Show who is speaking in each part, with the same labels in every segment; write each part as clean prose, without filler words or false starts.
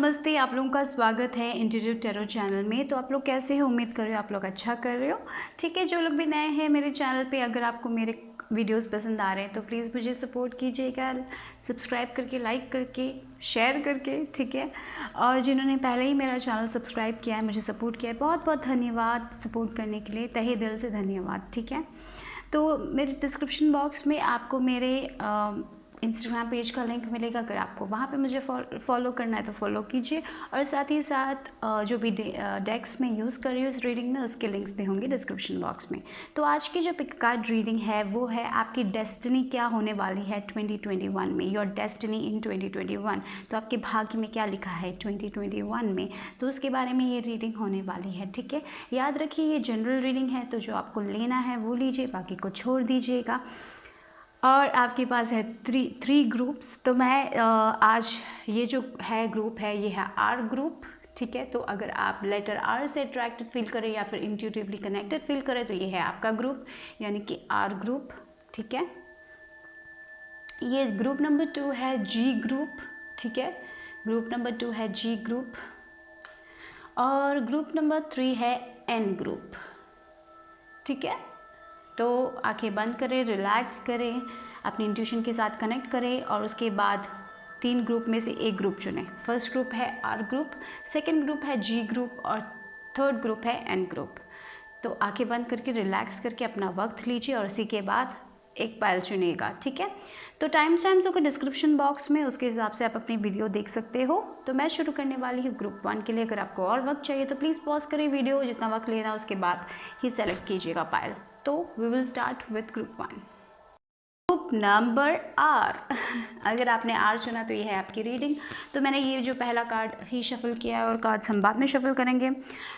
Speaker 1: नमस्ते, आप लोगों का स्वागत है इंटीरियर टैरो चैनल में। तो आप लोग कैसे हो? उम्मीद कर रहे हो आप लोग अच्छा कर रहे हो। ठीक है, जो लोग भी नए हैं मेरे चैनल पे, अगर आपको मेरे वीडियोस पसंद आ रहे हैं तो प्लीज़ मुझे सपोर्ट कीजिएगा, सब्सक्राइब करके, लाइक करके, शेयर करके, ठीक है। और जिन्होंने पहले ही मेरा चैनल सब्सक्राइब किया है, मुझे सपोर्ट किया है, बहुत बहुत धन्यवाद सपोर्ट करने के लिए, तहे दिल से धन्यवाद। ठीक है, तो मेरे डिस्क्रिप्शन बॉक्स में आपको मेरे इंस्टाग्राम पेज का लिंक मिलेगा। अगर आपको वहाँ पे मुझे फॉलो करना है तो फॉलो कीजिए, और साथ ही साथ जो भी डेक्स में यूज़ कर रही हूँ इस रीडिंग में, उसके लिंक्स भी होंगे डिस्क्रिप्शन बॉक्स में। तो आज की जो पिक कार्ड रीडिंग है वो है आपकी डेस्टिनी क्या होने वाली है 2021 में, योर डेस्टिनी इन 2021। तो आपके भाग्य में क्या लिखा है 2021 में, तो उसके बारे में ये रीडिंग होने वाली है। ठीक है, याद रखिए ये जनरल रीडिंग है, तो जो आपको लेना है वो लीजिए, बाकी को छोड़ दीजिएगा। और आपके पास है थ्री ग्रुप्स। तो मैं आज ये जो है ग्रुप है ये है आर ग्रुप। ठीक है, तो अगर आप लेटर आर से अट्रैक्टेड फील करें या फिर इंट्यूटिवली कनेक्टेड फील करें तो ये है आपका ग्रुप, यानी कि आर ग्रुप। ठीक है, ये ग्रुप नंबर 2 है जी ग्रुप। ठीक है, ग्रुप नंबर 2 है जी ग्रुप, और ग्रुप नंबर 3 है एन ग्रुप। ठीक है, तो आंखें बंद करें, रिलैक्स करें, अपनी इंट्यूशन के साथ कनेक्ट करें, और उसके बाद 3 ग्रुप में से एक ग्रुप चुनें। फर्स्ट ग्रुप है आर ग्रुप, सेकंड ग्रुप है जी ग्रुप, और थर्ड ग्रुप है एन ग्रुप। तो आंखें बंद करके रिलैक्स करके अपना वक्त लीजिए, और उसी के बाद एक पायल चुनिएगा। ठीक है, तो टाइम्स होगा डिस्क्रिप्शन बॉक्स में, उसके हिसाब से आप अपनी वीडियो देख सकते हो। तो मैं शुरू करने वाली हूँ ग्रुप 1 के लिए। अगर आपको और वक्त चाहिए तो प्लीज़ पॉज करें वीडियो, जितना वक्त लेना उसके बाद ही सेलेक्ट कीजिएगा पायल। तो we will start with group 1, group number R. अगर आपने आर चुना तो ये है आपकी रीडिंग। तो मैंने ये जो पहला कार्ड ही शफल किया है, और कार्ड्स हम बाद में शफल करेंगे।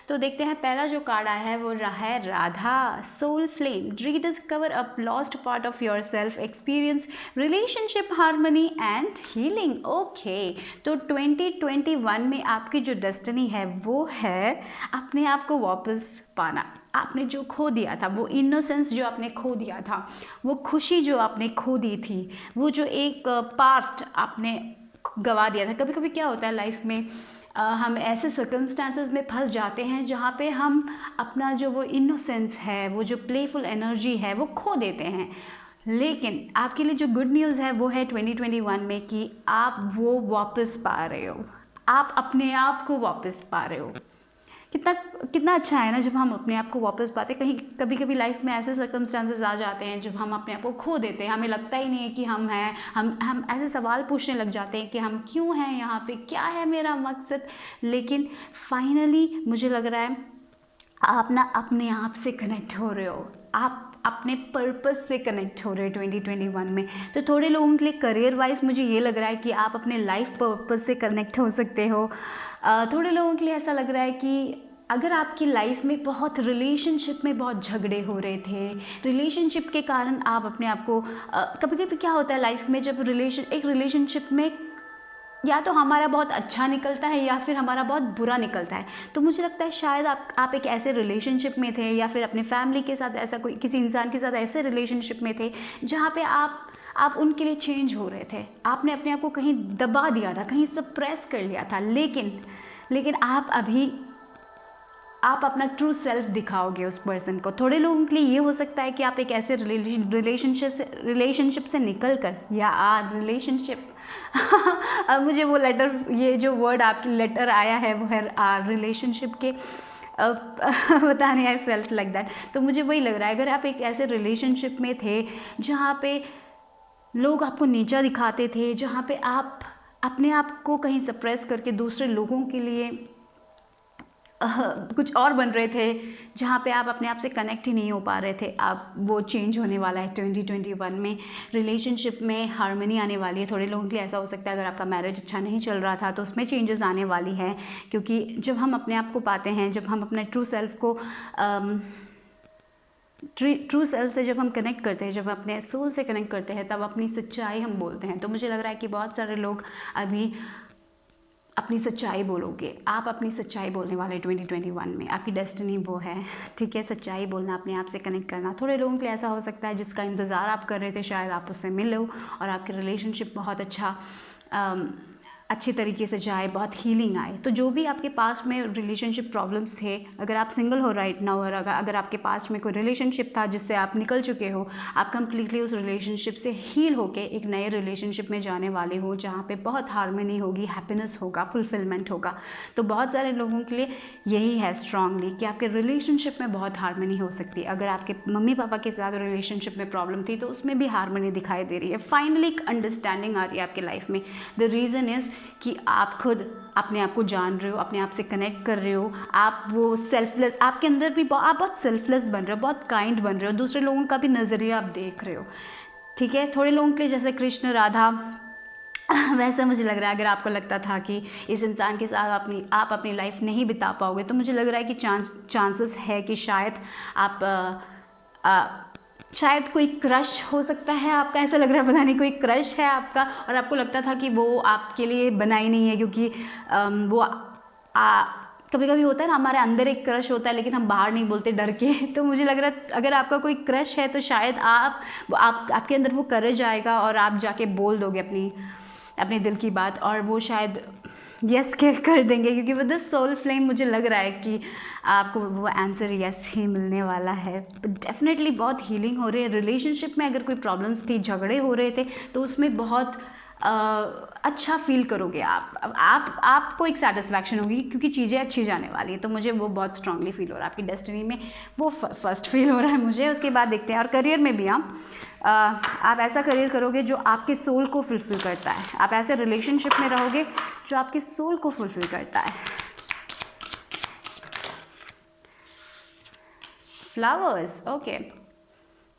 Speaker 1: तो देखते हैं, पहला जो कार्ड आया है वो है Radha, soul flame, rediscover a lost part of yourself, experience relationship harmony and healing. Okay, तो 2021 में आपकी जो डेस्टिनी है वो है अपने आप को वापस पाना। आपने जो खो दिया था, वो इनोसेंस जो आपने खो दिया था, वो खुशी जो आपने खो दी थी, वो जो एक पार्ट आपने गवा दिया था। कभी कभी क्या होता है लाइफ में, हम ऐसे सर्कमस्टांसेस में फंस जाते हैं जहाँ पे हम अपना जो वो इनोसेंस है, वो जो प्लेफुल एनर्जी है, वो खो देते हैं। लेकिन आपके लिए जो गुड न्यूज़ है वो है 2021 में कि आप वो वापस पा रहे हो, आप अपने आप को वापस पा रहे हो। कितना कितना अच्छा है ना जब हम अपने आप को वापस पाते। कहीं कभी कभी लाइफ में ऐसे सर्कमस्टांसेस आ जाते हैं जब हम अपने आप को खो देते हैं, हमें लगता ही नहीं है कि हम हैं। हम ऐसे सवाल पूछने लग जाते हैं कि हम क्यों हैं यहाँ पे, क्या है मेरा मकसद। लेकिन फाइनली मुझे लग रहा है आप ना अपने आप से कनेक्ट हो रहे हो, आप अपने पर्पस से कनेक्ट हो रहे हो 2021 में। तो थोड़े लोगों के लिए करियर वाइज मुझे ये लग रहा है कि आप अपने लाइफ पर्पस से कनेक्ट हो सकते हो। थोड़े लोगों के लिए ऐसा लग रहा है कि अगर आपकी लाइफ में बहुत रिलेशनशिप में बहुत झगड़े हो रहे थे, रिलेशनशिप के कारण आप अपने आप को कभी कभी क्या होता है लाइफ में, जब एक रिलेशनशिप में या तो हमारा बहुत अच्छा निकलता है या फिर हमारा बहुत बुरा निकलता है। तो मुझे लगता है शायद आप एक ऐसे रिलेशनशिप में थे, या फिर अपने फैमिली के साथ ऐसा कोई किसी इंसान के साथ ऐसे रिलेशनशिप में थे जहाँ पे आप उनके लिए चेंज हो रहे थे। आपने अपने आप को कहीं दबा दिया था, कहीं सप्रेस कर लिया था, लेकिन आप अपना ट्रू सेल्फ दिखाओगे उस पर्सन को। थोड़े लोगों के लिए ये हो सकता है कि आप एक ऐसे रिलेशनशिप से निकल कर, या रिलेशनशिप अब मुझे वो लेटर, ये जो वर्ड आपकी लेटर आया है वो है रिलेशनशिप के, पता नहीं, आई फेल्ट लाइक दैट। तो मुझे वही लग रहा है, अगर आप एक ऐसे रिलेशनशिप में थे जहाँ पे लोग आपको नीचा दिखाते थे, जहाँ पे आप अपने आप को कहीं सप्रेस करके दूसरे लोगों के लिए कुछ और बन रहे थे, जहाँ पे आप अपने आप से कनेक्ट ही नहीं हो पा रहे थे, आप वो चेंज होने वाला है 2021 में। रिलेशनशिप में हार्मनी आने वाली है। थोड़े लोगों के लिए ऐसा हो सकता है अगर आपका मैरिज अच्छा नहीं चल रहा था तो उसमें चेंजेस आने वाली है, क्योंकि जब हम अपने आप को पाते हैं, जब हम अपने ट्रू सेल्फ को ट्रू सेल्फ से जब हम कनेक्ट करते हैं, जब अपने सोल से कनेक्ट करते हैं, तब अपनी सच्चाई हम बोलते हैं। तो मुझे लग रहा है कि बहुत सारे लोग अभी अपनी सच्चाई बोलोगे, आप अपनी सच्चाई बोलने वाले 2021 में। आपकी डेस्टिनी वो है, ठीक है, सच्चाई बोलना, अपने आप से कनेक्ट करना। थोड़े लोगों के लिए ऐसा हो सकता है जिसका इंतज़ार आप कर रहे थे, शायद आप उससे मिलो और आपके रिलेशनशिप बहुत अच्छा अच्छी तरीके से जाए, बहुत हीलिंग आए। तो जो भी आपके पास में रिलेशनशिप प्रॉब्लम्स थे, अगर आप सिंगल हो राइट नाउ, और अगर आपके पास में कोई रिलेशनशिप था जिससे आप निकल चुके हो, आप कंप्लीटली उस रिलेशनशिप से हील होके एक नए रिलेशनशिप में जाने वाले हो जहाँ पे बहुत हार्मनी होगी, हैप्पीनेस होगा, फुलफिलमेंट होगा। तो बहुत सारे लोगों के लिए यही है स्ट्रांगली कि आपके रिलेशनशिप में बहुत हार्मनी हो सकती है। अगर आपके मम्मी पापा के साथ रिलेशनशिप में प्रॉब्लम थी तो उसमें भी हार्मनी दिखाई दे रही है। फाइनली एक अंडरस्टैंडिंग आ रही है आपके लाइफ में। द रीज़न इज़ कि आप खुद अपने आप को जान रहे हो, अपने आप से कनेक्ट कर रहे हो, आप वो सेल्फलेस, आपके अंदर भी आप बहुत सेल्फलेस बन रहे हो, बहुत काइंड बन रहे हो, दूसरे लोगों का भी नज़रिया आप देख रहे हो। ठीक है, थोड़े लोगों के लिए जैसे कृष्ण राधा वैसा मुझे लग रहा है। अगर आपको लगता था कि इस इंसान के साथ आप अपनी लाइफ नहीं बिता पाओगे, तो मुझे लग रहा है कि चांसेस है कि शायद आप शायद कोई क्रश हो सकता है आपका। ऐसा लग रहा है, पता नहीं, कोई क्रश है आपका और आपको लगता था कि वो आपके लिए बना ही नहीं है, क्योंकि वो कभी कभी होता है ना, हमारे अंदर एक क्रश होता है लेकिन हम बाहर नहीं बोलते डर के। तो मुझे लग रहा है अगर आपका कोई क्रश है तो शायद आपके अंदर वो करेज आएगा और आप जाके बोल दोगे अपने दिल की बात, और वो शायद यस कर देंगे, क्योंकि विद द सोल फ्लेम मुझे लग रहा है कि आपको वो आंसर यस ही मिलने वाला है। डेफिनेटली बहुत हीलिंग हो रही है। रिलेशनशिप में अगर कोई प्रॉब्लम्स थी, झगड़े हो रहे थे, तो उसमें बहुत अच्छा फील करोगे आपको एक सेटिस्फैक्शन होगी, क्योंकि चीज़ें अच्छी जाने वाली है। तो मुझे वो बहुत स्ट्रांगली फील हो रहा है आपकी डेस्टिनी में, वो फर्स्ट फील हो रहा है मुझे। उसके बाद देखते हैं। और करियर में भी आप ऐसा करियर करोगे जो आपके सोल को फुलफिल करता है। आप ऐसे रिलेशनशिप में रहोगे जो आपके सोल को फुलफिल करता है। फ्लावर्स, ओके,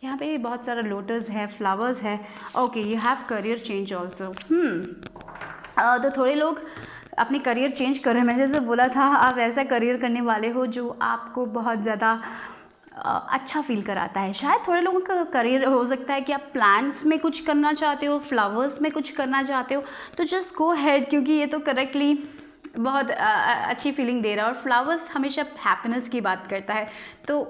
Speaker 1: यहाँ पे भी बहुत सारा लोटस है, फ्लावर्स है। Okay, you have career change also. तो थोड़े लोग अपनी करियर चेंज कर रहे हैं। मैंने जैसे बोला था, आप ऐसा करियर करने वाले हो जो आपको बहुत ज़्यादा अच्छा फील कराता है। शायद थोड़े लोगों का करियर हो सकता है कि आप प्लांट्स में कुछ करना चाहते हो, फ्लावर्स में कुछ करना चाहते हो, तो जस्ट गो हेड, क्योंकि ये तो करेक्टली बहुत अच्छी फीलिंग दे रहा है। और फ्लावर्स हमेशा हैप्पीनेस की बात करता है। तो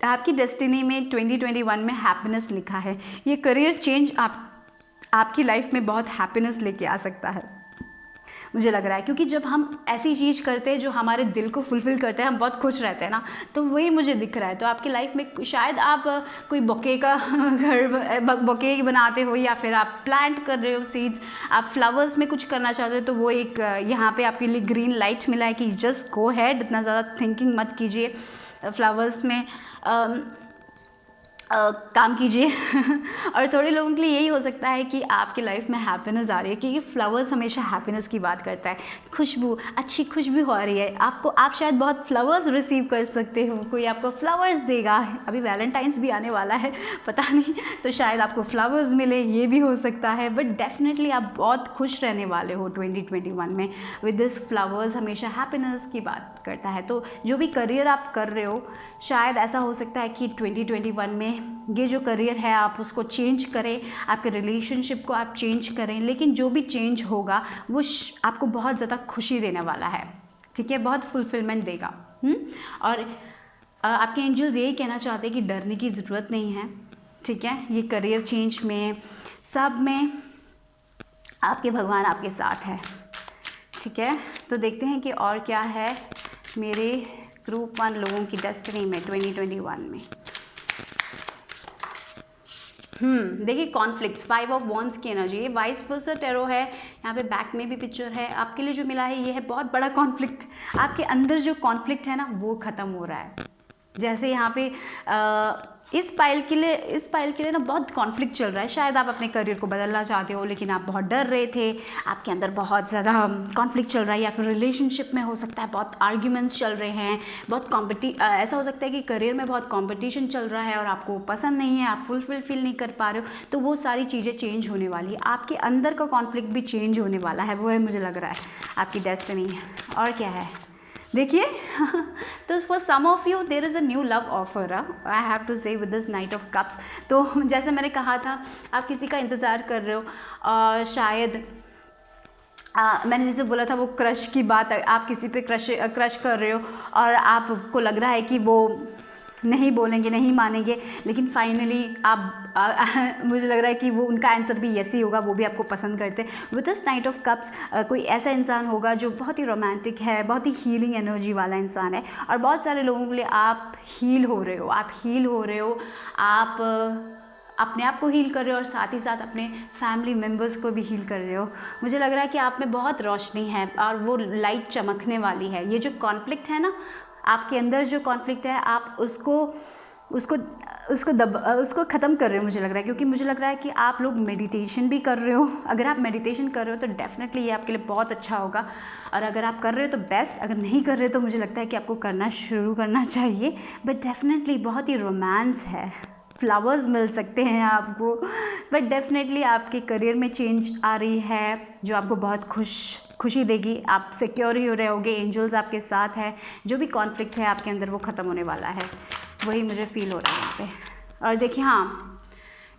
Speaker 1: आपकी डेस्टिनी में 2021 में हैप्पीनेस लिखा है। ये करियर चेंज आपकी लाइफ में बहुत हैप्पीनेस लेके आ सकता है, मुझे लग रहा है। क्योंकि जब हम ऐसी चीज़ करते हैं जो हमारे दिल को फुलफिल करते हैं, हम बहुत खुश रहते हैं ना, तो वही मुझे दिख रहा है। तो आपकी लाइफ में शायद आप कोई बोके का घर बोके बनाते हो, या फिर आप प्लांट कर रहे हो सीड्स, आप फ्लावर्स में कुछ करना चाहते हो, तो वो एक यहाँ पे आपके लिए ग्रीन लाइट मिला है कि जस्ट गो हेड, इतना ज़्यादा थिंकिंग मत कीजिए, फ्लावर्स में काम कीजिए। और थोड़े लोगों के लिए यही हो सकता है कि आपकी लाइफ में हैप्पीनेस आ रही है, क्योंकि फ्लावर्स हमेशा हैप्पीनेस की बात करता है। खुशबू, अच्छी खुशबू हो रही है आपको, आप शायद बहुत फ्लावर्स रिसीव कर सकते हो, कोई आपको फ्लावर्स देगा। अभी वैलेंटाइंस भी आने वाला है, पता नहीं, तो शायद आपको फ्लावर्स मिले, ये भी हो सकता है। बट डेफिनेटली आप बहुत खुश रहने वाले हो 2021 में। विद दिस फ्लावर्स हमेशा हैप्पीनेस की बात करता है। तो जो भी करियर आप कर रहे हो, शायद ऐसा हो सकता है कि 2021 में ये जो करियर है आप उसको चेंज करें, आपके रिलेशनशिप को आप चेंज करें, लेकिन जो भी चेंज होगा वो आपको बहुत ज़्यादा खुशी देने वाला है। ठीक है, बहुत फुलफिलमेंट देगा। और आपके एंजल्स यही कहना चाहते हैं कि डरने की ज़रूरत नहीं है। ठीक है, ये करियर चेंज में सब में आपके भगवान आपके साथ है। ठीक है, तो देखते हैं कि और क्या है मेरे ग्रुप 1 लोगों की डेस्टिनी में 2021 में। देखिए, कॉन्फ्लिक्ट्स, 5 ऑफ वॉन्ड्स की एनर्जी, ये वाइस वर्सा टैरो है। यहाँ पे बैक में भी पिक्चर है। आपके लिए जो मिला है ये है बहुत बड़ा कॉन्फ्लिक्ट। आपके अंदर जो कॉन्फ्लिक्ट है ना, वो ख़त्म हो रहा है। जैसे यहाँ पे इस पाइल के लिए ना बहुत कॉन्फ्लिक्ट चल रहा है। शायद आप अपने करियर को बदलना चाहते हो, लेकिन आप बहुत डर रहे थे, आपके अंदर बहुत ज़्यादा कॉन्फ्लिक्ट चल रहा है। या फिर रिलेशनशिप में हो सकता है बहुत आर्ग्यूमेंट्स चल रहे हैं, बहुत ऐसा हो सकता है कि करियर में बहुत कंपटीशन चल रहा है और आपको पसंद नहीं है, आप फुलफिल फील नहीं कर पा रहे हो। तो वो सारी चीज़ें चेंज होने वाली है। आपके अंदर का कॉन्फ्लिक्ट भी चेंज होने वाला है, वो है मुझे लग रहा है आपकी डेस्टिनी। और क्या है देखिए, तो for some of you there is a new love offer, I have to say with this knight of cups. तो जैसे मैंने कहा था, आप किसी का इंतज़ार कर रहे हो, और शायद मैंने जैसे बोला था वो क्रश की बात, आप किसी पे क्रश कर रहे हो और आपको लग रहा है कि वो नहीं बोलेंगे, नहीं मानेंगे, लेकिन फाइनली आप मुझे लग रहा है कि वो उनका आंसर भी यस ही होगा, वो भी आपको पसंद करते हैं। With this knight of cups कोई ऐसा इंसान होगा जो बहुत ही रोमांटिक है, बहुत ही हीलिंग एनर्जी वाला इंसान है, और बहुत सारे लोगों के लिए आप हील हो रहे हो, आप हील हो रहे हो, आप अपने आप को हील कर रहे हो और साथ ही साथ अपने फैमिली मेम्बर्स को भी हील कर रहे हो। मुझे लग रहा है कि आप में बहुत रोशनी है और वो लाइट चमकने वाली है। ये जो कॉन्फ्लिक्ट है ना, आपके अंदर जो कॉन्फ्लिक्ट है, आप उसको ख़त्म कर रहे हो मुझे लग रहा है, क्योंकि मुझे लग रहा है कि आप लोग मेडिटेशन भी कर रहे हो। अगर आप मेडिटेशन कर रहे हो तो डेफिनेटली ये आपके लिए बहुत अच्छा होगा, और अगर आप कर रहे हो तो बेस्ट, अगर नहीं कर रहे हो तो मुझे लगता है कि आपको करना शुरू करना चाहिए। बट डेफिनेटली बहुत ही रोमांस है, फ्लावर्स मिल सकते हैं आपको, बट डेफिनेटली आपके करियर में चेंज आ रही है जो आपको बहुत खुशी देगी। आप सिक्योर ही रहोगे, एंजल्स आपके साथ है, जो भी कॉन्फ्लिक्ट है आपके अंदर वो ख़त्म होने वाला है, वही मुझे फील हो रहा है यहाँ पे। और देखिए हाँ,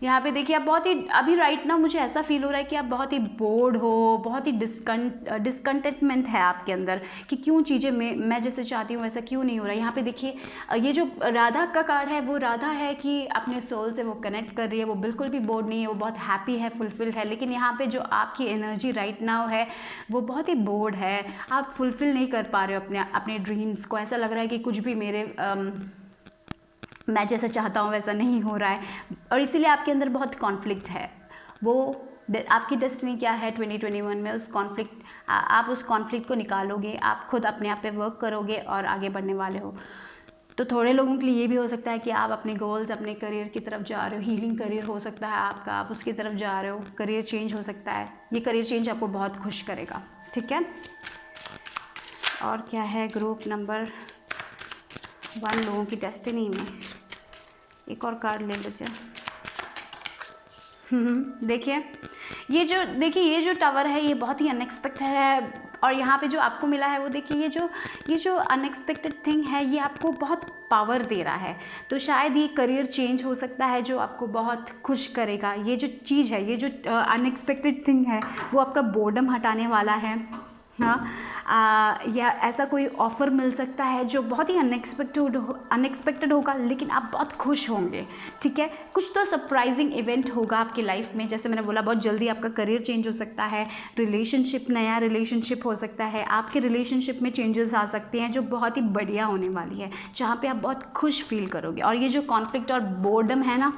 Speaker 1: यहाँ पे देखिए आप बहुत ही अभी राइट ना मुझे ऐसा फील हो रहा है कि आप बहुत ही बोर्ड हो, बहुत ही डिसकंटेंटमेंट है आपके अंदर कि क्यों चीज़ें मैं जैसे चाहती हूँ वैसा क्यों नहीं हो रहा है। यहाँ पे देखिए ये जो राधा का कार्ड है, वो राधा है कि अपने सोल से वो कनेक्ट कर रही है, वो बिल्कुल भी बोर्ड नहीं है, वो बहुत हैप्पी है, फुलफिल है। लेकिन यहाँ पे जो आपकी एनर्जी राइट नाउ है वो बहुत ही बोर्ड है, आप फुलफिल नहीं कर पा रहे हो अपने ड्रीम्स को। ऐसा लग रहा है कि कुछ भी मैं जैसा चाहता हूँ वैसा नहीं हो रहा है, और इसीलिए आपके अंदर बहुत कॉन्फ्लिक्ट है। वो आपकी डेस्टिनी क्या है 2021 में, उस कॉन्फ्लिक्ट आप उस कॉन्फ्लिक्ट को निकालोगे, आप खुद अपने आप पे वर्क करोगे और आगे बढ़ने वाले हो। तो थोड़े लोगों के लिए ये भी हो सकता है कि आप अपने गोल्स, अपने करियर की तरफ जा रहे हो, हीलिंग करियर हो सकता है आपका, आप उसकी तरफ जा रहे हो, करियर चेंज हो सकता है। ये करियर चेंज आपको बहुत खुश करेगा, ठीक है। और क्या है ग्रुप नंबर 1 लोगों की डेस्टिनी में, एक और कार्ड ले लेते हैं। देखिए ये जो टावर है ये बहुत ही अनएक्सपेक्टेड है, और यहाँ पे जो आपको मिला है वो देखिए ये जो अनएक्सपेक्टेड थिंग है ये आपको बहुत पावर दे रहा है। तो शायद ये करियर चेंज हो सकता है जो आपको बहुत खुश करेगा। ये जो चीज़ है, ये जो अनएक्सपेक्टेड थिंग है वो आपका बोर्डम हटाने वाला है। हाँ, या ऐसा कोई ऑफ़र मिल सकता है जो बहुत ही अनएक्सपेक्टेड होगा, लेकिन आप बहुत खुश होंगे, ठीक है। कुछ तो सरप्राइजिंग इवेंट होगा आपकी लाइफ में, जैसे मैंने बोला बहुत जल्दी आपका करियर चेंज हो सकता है, नया रिलेशनशिप हो सकता है, आपके रिलेशनशिप में चेंजेस आ सकते हैं जो बहुत ही बढ़िया होने वाली है, जहाँ पे आप बहुत खुश फील करोगे। और ये जो कॉन्फ्लिक्ट और बोर्डम है ना,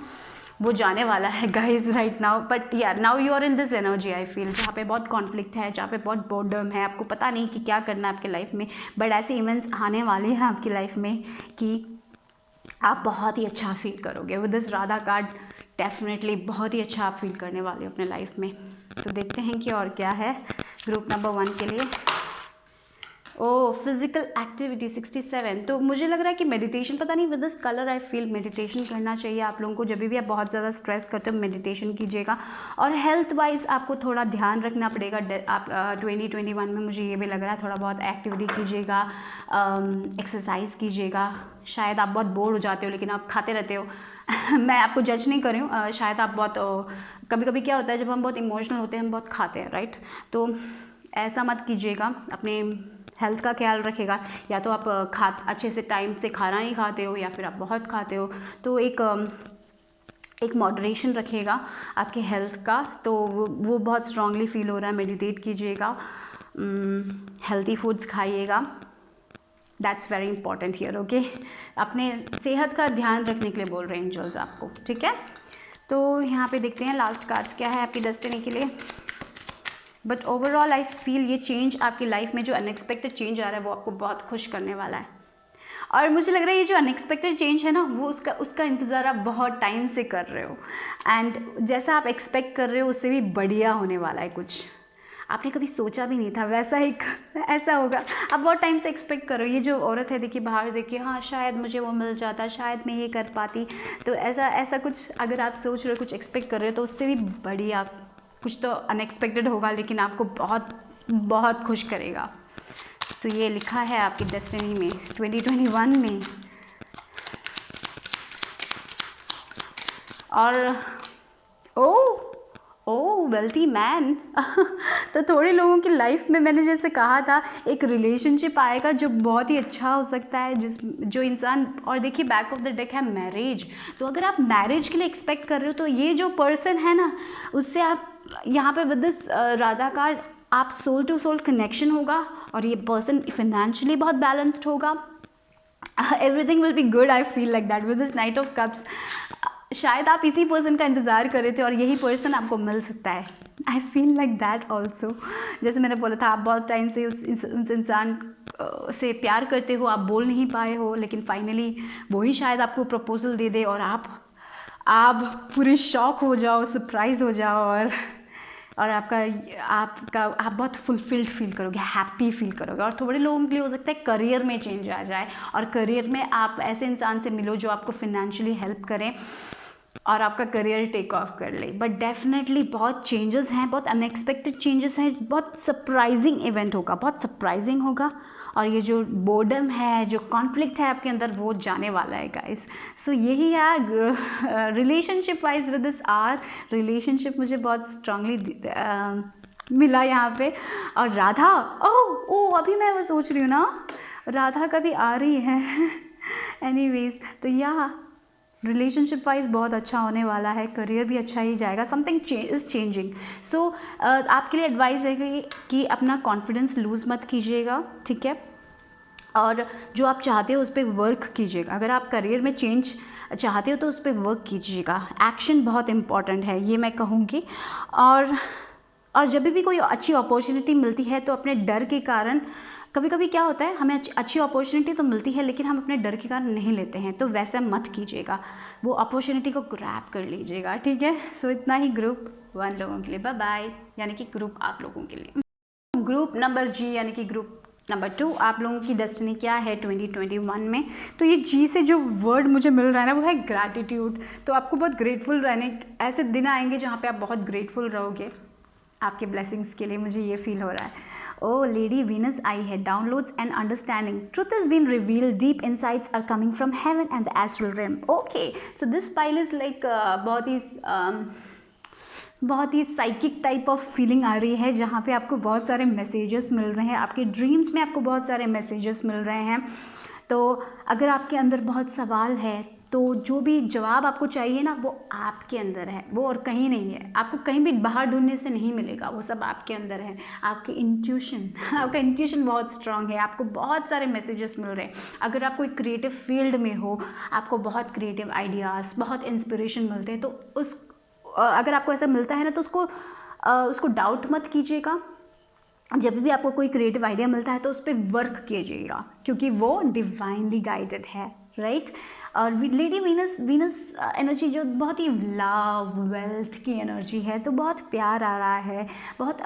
Speaker 1: वो जाने वाला है गाइज राइट नाउ। बट यार now you are in this energy I feel, जहाँ पे बहुत कॉन्फ्लिक्ट है, जहाँ पे बहुत बोर्डम है, आपको पता नहीं कि क्या करना है आपके लाइफ में। बट ऐसे इवेंट्स आने वाले हैं आपकी लाइफ में कि आप बहुत ही अच्छा फील करोगे। With this Radha card definitely बहुत ही अच्छा आप फील करने वाले हो अपने लाइफ में। तो देखते हैं कि और क्या है ग्रुप नंबर 1 के लिए। Physical activity 67। तो मुझे लग रहा है कि मेडिटेशन, पता नहीं with this colour I feel meditation करना चाहिए आप लोगों को। जब भी आप बहुत ज़्यादा स्ट्रेस करते हो मेडिटेशन कीजिएगा। और हेल्थ वाइज आपको थोड़ा ध्यान रखना पड़ेगा। आप 2021 में मुझे ये भी लग रहा है थोड़ा बहुत एक्टिविटी कीजिएगा, एक्सरसाइज कीजिएगा। शायद आप बहुत बोर हो जाते हो लेकिन आप खाते रहते हो मैं आपको जज नहीं कर रही हूँ, शायद आप बहुत कभी कभी क्या होता है जब हम बहुत इमोशनल होते हैं हम बहुत खाते हैं, राइट। तो ऐसा मत कीजिएगा, अपने हेल्थ का ख्याल रखेगा। या तो आप अच्छे से टाइम से खाना नहीं खाते हो या फिर आप बहुत खाते हो, तो एक मॉडरेशन रखिएगा आपके हेल्थ का। तो वो बहुत स्ट्रांगली फील हो रहा है। मेडिटेट कीजिएगा, हेल्थी फूड्स खाइएगा, that's very important here, okay. अपने सेहत का ध्यान रखने के लिए बोल रहे हैं एंजल्स आपको, ठीक है। तो यहाँ पे देखते हैं लास्ट कार्ड्स क्या है आपकी डेस्टिनी के लिए। बट ओवरऑल आई फील ये चेंज आपकी लाइफ में जो अनएक्सपेक्टेड चेंज आ रहा है वो आपको बहुत खुश करने वाला है। और मुझे लग रहा है ये जो अनएक्सपेक्टेड चेंज है ना, वो उसका इंतज़ार आप बहुत टाइम से कर रहे हो, एंड जैसा आप एक्सपेक्ट कर रहे हो उससे भी बढ़िया होने वाला है। कुछ आपने कभी सोचा भी नहीं था वैसा ऐसा होगा। आप बहुत टाइम से एक्सपेक्ट करो। ये जो औरत है देखिए बाहर देखिए, हाँ शायद मुझे वो मिल जाता, शायद मैं ये कर पाती। तो ऐसा कुछ अगर आप सोच रहे हो, कुछ एक्सपेक्ट कर रहे हो, तो उससे भी बढ़िया कुछ तो अनएक्सपेक्टेड होगा लेकिन आपको बहुत बहुत खुश करेगा। तो ये लिखा है आपकी डेस्टिनी में 2021 में। और वेल्थी मैन। तो थोड़े लोगों की लाइफ में मैंने जैसे कहा था एक रिलेशनशिप आएगा जो बहुत ही अच्छा हो सकता है, जो इंसान, और देखिए बैक ऑफ द डेक है मैरिज। तो अगर आप मैरिज के लिए एक्सपेक्ट कर रहे हो तो ये जो पर्सन है ना, उससे आप यहाँ पे विद दिस राधा कार्ड आप सोल टू सोल कनेक्शन होगा, और ये पर्सन फाइनेंशियली बहुत बैलेंस्ड होगा। Everything will be good, I feel like that with this knight of cups. शायद आप इसी पर्सन का इंतज़ार कर रहे थे और यही पर्सन आपको मिल सकता है। आई फील लाइक दैट ऑल्सो। जैसे मैंने बोला था, आप बहुत टाइम से उस इंसान से प्यार करते हो, आप बोल नहीं पाए हो, लेकिन फाइनली वही शायद आपको प्रपोजल दे दे और आप पूरे शॉक हो जाओ, सरप्राइज़ हो जाओ, और आप बहुत फुलफिल्ड फील करोगे, हैप्पी फील करोगे। और थोड़े लोगों के लिए हो सकता है करियर में चेंज आ जाए, और करियर में आप ऐसे इंसान से मिलो जो आपको फिनेंशियली हेल्प करें और आपका करियर टेक ऑफ कर ले। बट डेफिनेटली बहुत चेंजेस हैं, बहुत अनएक्सपेक्टेड चेंजेस हैं, बहुत सरप्राइजिंग इवेंट होगा, बहुत सरप्राइजिंग होगा। और ये जो बोर्डम है, जो कॉन्फ्लिक्ट है आपके अंदर, वो जाने वाला है गाइस। सो यही है relationship wise with this R. Relationship मुझे बहुत स्ट्रांगली मिला यहाँ पे। और राधा, ओह अभी मैं वो सोच रही हूँ ना, राधा कभी आ रही है। एनीवेज, तो या रिलेशनशिप वाइज बहुत अच्छा होने वाला है, करियर भी अच्छा ही जाएगा, समथिंग इज़ चेंजिंग। सो आपके लिए एडवाइस है कि अपना कॉन्फिडेंस लूज़ मत कीजिएगा, ठीक है, और जो आप चाहते हो उस पर वर्क कीजिएगा। अगर आप करियर में चेंज चाहते हो तो उस पर वर्क कीजिएगा। एक्शन बहुत इंपॉर्टेंट है, ये मैं कहूँगी। और जब भी कोई अच्छी अपॉर्चुनिटी मिलती है तो अपने डर के कारण, कभी कभी क्या होता है, हमें अच्छी अपॉर्चुनिटी तो मिलती है लेकिन हम अपने डर के कारण नहीं लेते हैं, तो वैसा मत कीजिएगा, वो अपॉर्चुनिटी को ग्रैब कर लीजिएगा, ठीक है। सो इतना ही ग्रुप 1 लोगों के लिए, बाय बाय, यानी कि ग्रुप आप लोगों के लिए। ग्रुप नंबर जी यानी कि ग्रुप नंबर 2, आप लोगों की डेस्टिनी क्या है 2021 में। तो ये जी से जो वर्ड मुझे मिल रहा है ना, वो है ग्रैटिट्यूड। तो आपको बहुत ग्रेटफुल रहने, ऐसे दिन आएंगे जहाँ पे आप बहुत ग्रेटफुल रहोगे आपके ब्लेसिंग्स के लिए, मुझे ये फील हो रहा है। Oh, Lady Venus I had downloads and understanding. Truth has been revealed. Deep insights are coming from heaven and the astral realm. Okay, so this pile is like बहुत ही साइकिक टाइप ऑफ फीलिंग आ रही है, जहाँ पे आपको बहुत सारे messages मिल रहे हैं, आपके ड्रीम्स में आपको बहुत सारे मैसेजेस मिल रहे हैं। तो अगर आपके अंदर बहुत सवाल है तो जो भी जवाब आपको चाहिए ना, वो आपके अंदर है, वो और कहीं नहीं है। आपको कहीं भी बाहर ढूंढने से नहीं मिलेगा, वो सब आपके अंदर है। आपकी इंट्यूशन आपका इंट्यूशन बहुत स्ट्रांग है, आपको बहुत सारे मैसेजेस मिल रहे हैं। अगर आप कोई क्रिएटिव फील्ड में हो, आपको बहुत क्रिएटिव आइडियाज़, बहुत इंस्पिरेशन मिलते हैं, तो अगर आपको ऐसा मिलता है ना, तो उसको डाउट मत कीजिएगा। जब भी आपको कोई क्रिएटिव आइडिया मिलता है तो उस पर वर्क कीजिएगा, क्योंकि वो डिवाइनली गाइडेड है, राइट। और लेडी वीनस एनर्जी जो बहुत ही लव वेल्थ की एनर्जी है, तो बहुत प्यार आ रहा है, बहुत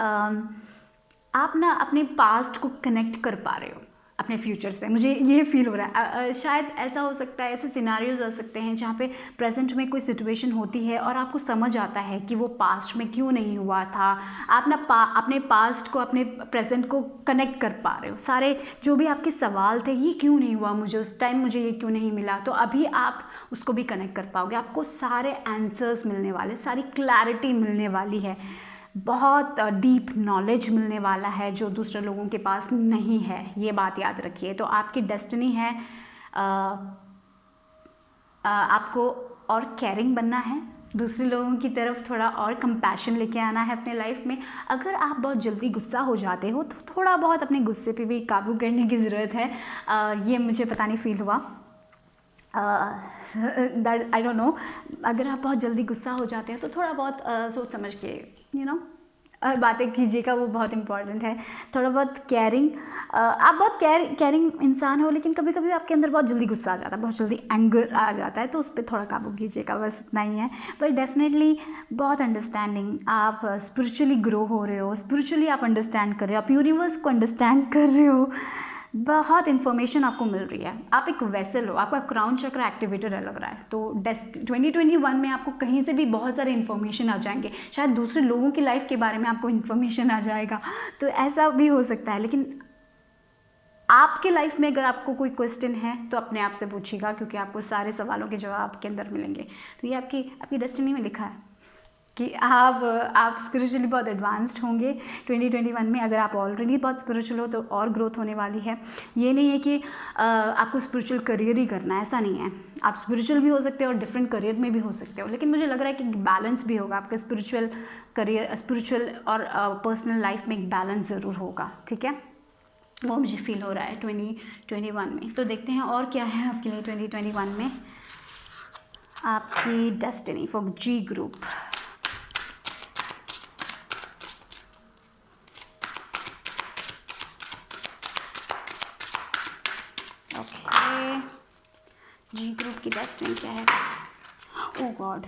Speaker 1: आप ना अपने पास्ट को कनेक्ट कर पा रहे हो अपने फ्यूचर से, मुझे ये फील हो रहा है। शायद ऐसा हो सकता है, ऐसे सिनारियोज आ सकते हैं जहाँ पे प्रेजेंट में कोई सिचुएशन होती है और आपको समझ आता है कि वो पास्ट में क्यों नहीं हुआ था। आप ना अपने पास्ट को अपने प्रेजेंट को कनेक्ट कर पा रहे हो। सारे जो भी आपके सवाल थे, ये क्यों नहीं हुआ मुझे उस टाइम, मुझे ये क्यों नहीं मिला, तो अभी आप उसको भी कनेक्ट कर पाओगे। आपको सारे आंसर्स मिलने वाले, सारी क्लैरिटी मिलने वाली है, बहुत डीप नॉलेज मिलने वाला है जो दूसरे लोगों के पास नहीं है, ये बात याद रखिए। तो आपकी डेस्टिनी है आपको और केयरिंग बनना है, दूसरे लोगों की तरफ थोड़ा और कंपैशन लेके आना है अपने लाइफ में। अगर आप बहुत जल्दी गुस्सा हो जाते हो तो थोड़ा बहुत अपने गुस्से पे भी काबू करने की ज़रूरत है। ये मुझे पता नहीं फील हुआ, दैट आई डोंट नो। अगर आप बहुत जल्दी गुस्सा हो जाते हैं तो थोड़ा बहुत सोच समझ के बातें कीजिएगा, वो बहुत इंपॉर्टेंट है। थोड़ा बहुत केयरिंग, आप बहुत केयरिंग इंसान हो, लेकिन कभी कभी आपके अंदर बहुत जल्दी गुस्सा आ जाता है, बहुत जल्दी एंगर आ जाता है, तो उस पर थोड़ा काबू कीजिएगा, बस इतना ही है। पर डेफिनेटली बहुत अंडरस्टैंडिंग, आप स्पिरिचुअली ग्रो हो रहे हो, स्पिरिचुअली आप अंडरस्टैंड कर रहे हो, आप यूनिवर्स को अंडरस्टैंड कर रहे हो, बहुत इन्फॉर्मेशन आपको मिल रही है। आप एक वेसल हो, आपका क्राउन चक्र एक्टिवेटेड है लग रहा है। तो 2021 में आपको कहीं से भी बहुत सारे इन्फॉर्मेशन आ जाएंगे, शायद दूसरे लोगों की लाइफ के बारे में आपको इन्फॉर्मेशन आ जाएगा, तो ऐसा भी हो सकता है। लेकिन आपके लाइफ में अगर आपको कोई क्वेश्चन है तो अपने आप से पूछिएगा, क्योंकि आपको सारे सवालों के जवाब आपके अंदर मिलेंगे। तो ये आपकी डेस्टिनी में लिखा है। कि आप स्पिरिचुअली बहुत एडवांस्ड होंगे 2021 में। अगर आप ऑलरेडी बहुत स्पिरिचुअल हो तो और ग्रोथ होने वाली है। ये नहीं है कि आपको स्पिरिचुअल करियर ही करना है, ऐसा नहीं है। आप स्पिरिचुअल भी हो सकते हो और डिफरेंट करियर में भी हो सकते हो, लेकिन मुझे लग रहा है कि बैलेंस भी होगा आपका। स्पिरिचुअल करियर, स्पिरिचुअल और पर्सनल लाइफ में एक बैलेंस ज़रूर होगा, ठीक है। वो मुझे फील हो रहा है 2021 में। तो देखते हैं और क्या है आपके लिए 2021 में आपकी destiny for G group. Okay, G group की डेस्टिनी क्या है? Oh god,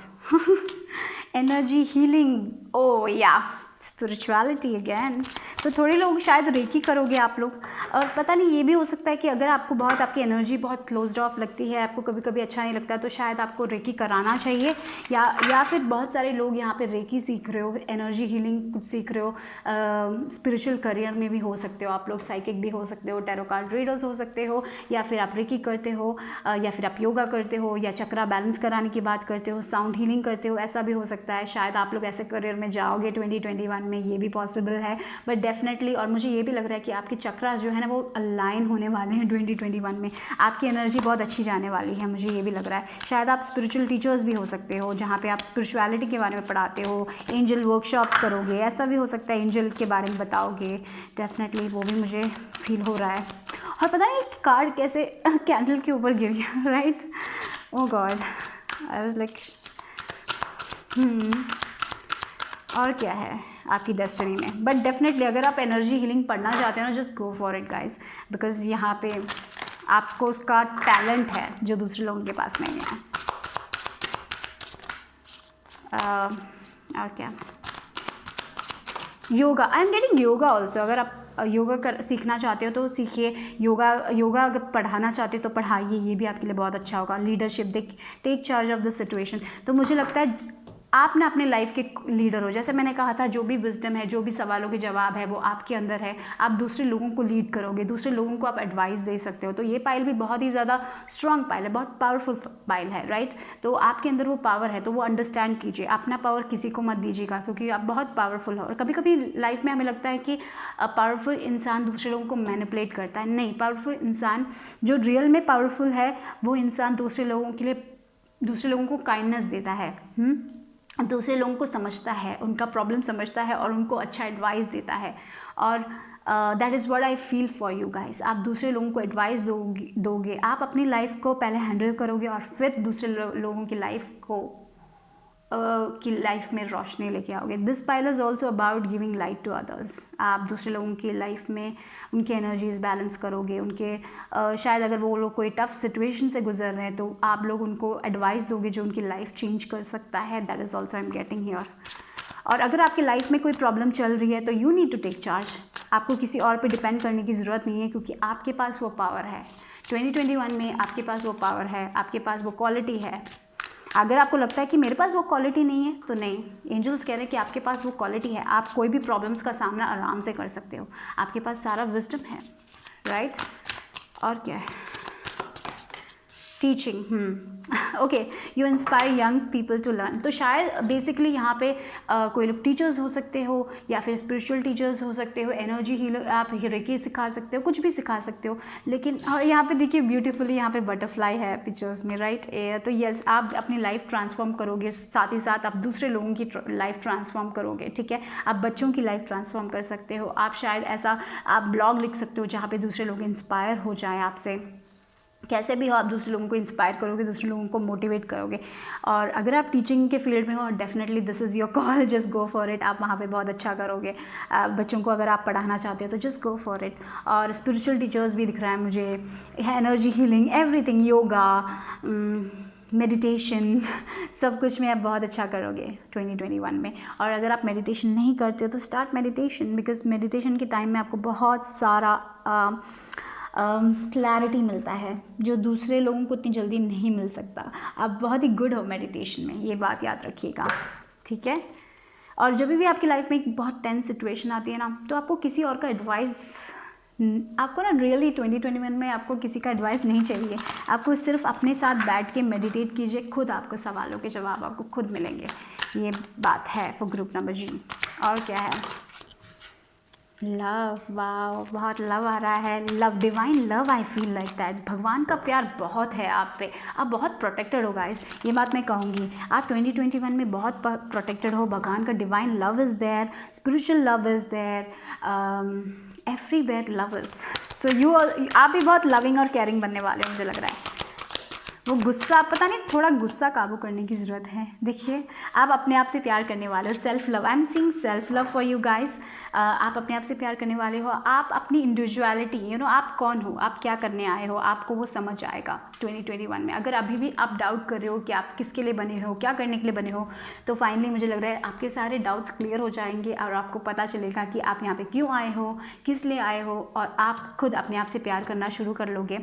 Speaker 1: energy healing, oh या स्पिरिचुअलिटी अगेन। तो थोड़े लोग शायद रेकी करोगे आप लोग, और पता नहीं ये भी हो सकता है कि अगर आपको बहुत आपकी एनर्जी बहुत क्लोज्ड ऑफ लगती है, आपको कभी कभी अच्छा नहीं लगता, तो शायद आपको रेकी कराना चाहिए। या फिर बहुत सारे लोग यहाँ पे रेकी सीख रहे हो, एनर्जी हीलिंग कुछ सीख रहे हो। स्पिरिचुअल करियर में भी हो सकते हो आप लोग, साइकिक भी हो सकते हो, टैरो कार्ड रीडर्स हो सकते हो, या फिर आप रेकी करते हो, या फिर आप योगा करते हो, या चक्रा बैलेंस कराने की बात करते हो, साउंड हीलिंग करते हो, ऐसा भी हो सकता है। शायद आप लोग ऐसे करियर में जाओगे 2021 में, ये भी पॉसिबल है। बट डेफिनेटली, और मुझे ये भी लग रहा है कि आपके चक्रास जो है ना वो अलाइन होने वाले हैं 2021 में। आपकी एनर्जी बहुत अच्छी जाने वाली है, मुझे ये भी लग रहा है। शायद आप स्पिरिचुअल टीचर्स भी हो सकते हो, जहाँ पे आप स्पिरिचुअलिटी के बारे में पढ़ाते हो, एंजल वर्कशॉप्स करोगे, ऐसा भी हो सकता है, एंजल के बारे में बताओगे। डेफिनेटली वो भी मुझे फील हो रहा है। और पता नहीं कार्ड कैसे कैंडल के ऊपर गिर गया, right? Oh god, I was like और क्या है आपकी डेस्टिनी में? बट डेफिनेटली अगर आप एनर्जी हीलिंग पढ़ना चाहते हो ना, just go for it guys, because यहाँ पे आपको उसका टैलेंट है जो दूसरे लोगों के पास नहीं है। और क्या, yoga, I am getting yoga also. अगर आप योगा सीखना चाहते हो तो सीखिए। योगा अगर पढ़ाना चाहते हो तो पढ़ाइए, ये भी आपके लिए बहुत अच्छा होगा। Leadership, take charge of the situation. तो मुझे लगता है आप ना अपने लाइफ के लीडर हो। जैसे मैंने कहा था, जो भी विजडम है, जो भी सवालों के जवाब है, वो आपके अंदर है। आप दूसरे लोगों को लीड करोगे, दूसरे लोगों को आप एडवाइस दे सकते हो। तो ये पाइल भी बहुत ही ज़्यादा स्ट्रांग पाइल है, बहुत पावरफुल पाइल है, राइट? तो आपके अंदर वो पावर है, तो वो अंडरस्टैंड कीजिए। अपना पावर किसी को मत दीजिएगा, क्योंकि आप बहुत पावरफुल हो। और कभी कभी लाइफ में हमें लगता है कि पावरफुल इंसान दूसरे लोगों को मैनिपुलेट करता है। नहीं, पावरफुल इंसान, जो रियल में पावरफुल है, वो इंसान दूसरे लोगों के लिए, दूसरे लोगों को काइंडनेस देता है, दूसरे लोगों को समझता है, उनका प्रॉब्लम समझता है और उनको अच्छा एडवाइस देता है। और that is what I feel for you guys. आप दूसरे लोगों को एडवाइस दोगे, आप अपनी लाइफ को पहले हैंडल करोगे और फिर दूसरे लोगों की लाइफ की लाइफ में रोशनी लेके आओगे। This pile is also about giving light to others. आप दूसरे लोगों की लाइफ में उनकी एनर्जीज बैलेंस करोगे, उनके शायद अगर वो लोग कोई टफ सिचुएशन से गुजर रहे हैं तो आप लोग उनको एडवाइस दोगे जो उनकी लाइफ चेंज कर सकता है। That is also I am getting here. और अगर आपकी लाइफ में कोई प्रॉब्लम चल रही है तो you need to take charge. आपको किसी और पे डिपेंड करने की ज़रूरत नहीं है, क्योंकि आपके पास वो पावर है। 2021 में आपके पास वो पावर है, आपके पास वो क्वालिटी है। अगर आपको लगता है कि मेरे पास वो क्वालिटी नहीं है, तो नहीं, एंजल्स कह रहे हैं कि आपके पास वो क्वालिटी है। आप कोई भी प्रॉब्लम्स का सामना आराम से कर सकते हो। आपके पास सारा विजडम है, राइट? और क्या है? Teaching, okay, you inspire young people to learn. तो शायद बेसिकली यहाँ पे कोई लोग टीचर्स हो सकते हो, या फिर स्पिरिचुअल टीचर्स हो सकते हो, एनर्जी हीलर, आप रेकी सिखा सकते हो, कुछ भी सिखा सकते हो। लेकिन यहाँ पे देखिए ब्यूटीफुली यहाँ पे बटरफ्लाई है पिक्चर्स में, राइट? तो यस, आप अपनी लाइफ ट्रांसफॉर्म करोगे, साथ ही साथ आप दूसरे लोगों की लाइफ ट्रांसफॉर्म करोगे, ठीक है? आप बच्चों की लाइफ ट्रांसफॉर्म कर सकते हो। आप शायद ऐसा आप ब्लॉग लिख सकते हो जहाँ पे दूसरे लोग इंस्पायर हो जाएं आपसे। कैसे भी हो, आप दूसरे लोगों को इंस्पायर करोगे, दूसरे लोगों को मोटिवेट करोगे। और अगर आप टीचिंग के फील्ड में हो, definitely this is your call, just go for it. आप वहाँ पे बहुत अच्छा करोगे। बच्चों को अगर आप पढ़ाना चाहते हो तो जस्ट गो फॉर इट। और स्पिरिचुअल टीचर्स भी दिख रहा है मुझे, energy healing, everything, yoga, meditation, सब कुछ में आप बहुत अच्छा करोगे 2021 में। और अगर आप मेडिटेशन नहीं करते हो तो स्टार्ट मेडिटेशन, बिकॉज मेडिटेशन के टाइम में आपको बहुत सारा क्लैरिटी मिलता है जो दूसरे लोगों को इतनी जल्दी नहीं मिल सकता। आप बहुत ही गुड हो मेडिटेशन में, ये बात याद रखिएगा, ठीक है? और जब भी आपकी लाइफ में एक बहुत टेंस सिचुएशन आती है ना, तो आपको किसी और का एडवाइस आपको ना रियली 2021 में आपको किसी का एडवाइस नहीं चाहिए, आपको सिर्फ अपने साथ बैठ के मेडिटेट कीजिए, खुद आपको सवालों के जवाब आपको खुद मिलेंगे। ये बात है फॉर ग्रुप नंबर जी। और क्या है, लव, वाओ बहुत लव आ रहा है, love, divine love, I feel like that. भगवान का प्यार बहुत है आप पे, आप बहुत प्रोटेक्टेड हो गाइस, ये बात मैं कहूँगी। आप 2021 में बहुत प्रोटेक्टेड हो, भगवान का divine love is there, spiritual love is there, everywhere love is, so you आप भी बहुत लविंग और केयरिंग बनने वाले हो, मुझे लग रहा है। वो गुस्सा, पता नहीं, थोड़ा गुस्सा काबू करने की ज़रूरत है। देखिए आप अपने आप से प्यार करने वाले हो, self love, I am seeing self love for you guys. आप अपने आप से प्यार करने वाले हो, आप अपनी इंडिविजुअलिटी, यू नो, आप कौन हो, आप क्या करने आए हो, आपको वो समझ आएगा 2021 में। अगर अभी भी आप डाउट कर रहे हो कि आप किसके लिए बने हो, क्या करने के लिए बने हो, तो फाइनली मुझे लग रहा है आपके सारे डाउट्स क्लियर हो जाएंगे और आपको पता चलेगा कि आप यहाँ पे क्यों आए हो, किस लिए आए हो, और आप खुद अपने आप से प्यार करना शुरू कर लोगे।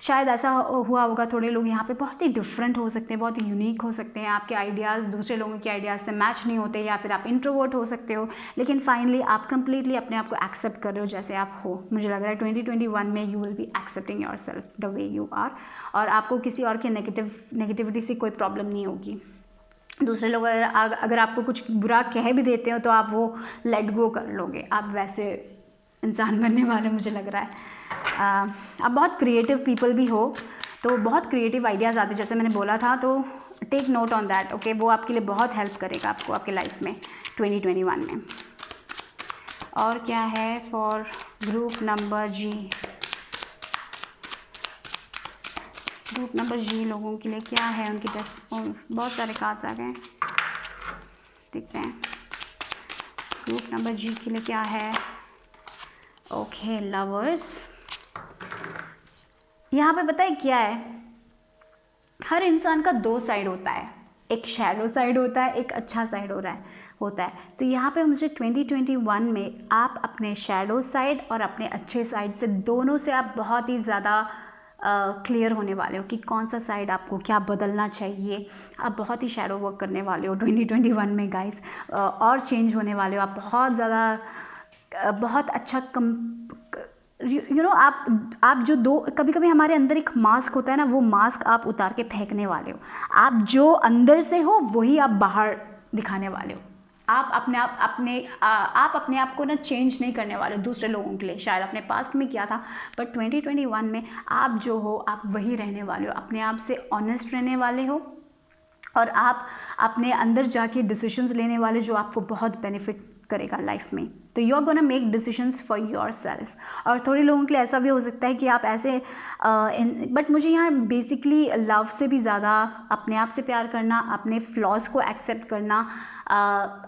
Speaker 1: शायद ऐसा हुआ होगा, थोड़े लोग यहाँ पे बहुत ही डिफरेंट हो सकते हैं, बहुत ही यूनिक हो सकते हैं, आपके आइडियाज़ दूसरे लोगों के आइडियाज़ से मैच नहीं होते, या फिर आप इंट्रोवर्ट हो सकते हो, लेकिन फाइनली आप कंप्लीटली अपने आप को एक्सेप्ट कर रहे हो जैसे आप हो। मुझे लग रहा है 2021 में you will be accepting yourself the way you are, और आपको किसी और के नेगेटिविटी से कोई प्रॉब्लम नहीं होगी। दूसरे लोग अगर आपको कुछ बुरा कह भी देते हो तो आप वो लेट गो कर लोगे, आप वैसे इंसान बनने वाले मुझे लग रहा है। आप बहुत क्रिएटिव पीपल भी हो, तो बहुत क्रिएटिव आइडियाज़ आते हैं, जैसे मैंने बोला था, तो take note on that, okay. वो आपके लिए बहुत हेल्प करेगा आपको आपके लाइफ में 2021 में। और क्या है for group number G, group number G लोगों के लिए क्या है, उनकी टेस्ट, बहुत सारे कार्ड्स आ गए, देखते हैं ग्रुप नंबर जी के लिए क्या है। ओके लवर्स, यहाँ पे पता है क्या है, हर इंसान का दो साइड होता है, एक शैडो साइड होता है, एक अच्छा साइड होता है। तो यहाँ पे मुझे 2021 में आप अपने शैडो साइड और अपने अच्छे साइड से, दोनों से आप बहुत ही ज़्यादा क्लियर होने वाले हो कि कौन सा साइड आपको क्या बदलना चाहिए। आप बहुत ही शैडो वर्क करने वाले हो 2021 में गाइस, और चेंज होने वाले हो आप बहुत ज़्यादा, बहुत अच्छा यू नो, आप जो दो, कभी कभी हमारे अंदर एक मास्क होता है ना, वो मास्क आप उतार के फेंकने वाले हो। आप जो अंदर से हो वही आप बाहर दिखाने वाले हो। आप अपने आप को ना चेंज नहीं करने वाले दूसरे लोगों के लिए, शायद अपने पास्ट में किया था, बट 2021 में आप जो हो आप वही रहने वाले हो, अपने आप से ऑनेस्ट रहने वाले हो, और आप अपने अंदर जाके डिसीजंस लेने वाले जो आपको बहुत बेनिफिट करेगा लाइफ में। तो you are gonna make decisions for yourself. और थोड़े लोगों के लिए ऐसा भी हो सकता है कि आप ऐसे बट मुझे यहाँ बेसिकली लव से भी ज़्यादा अपने आप से प्यार करना, अपने फ्लॉज को एक्सेप्ट करना,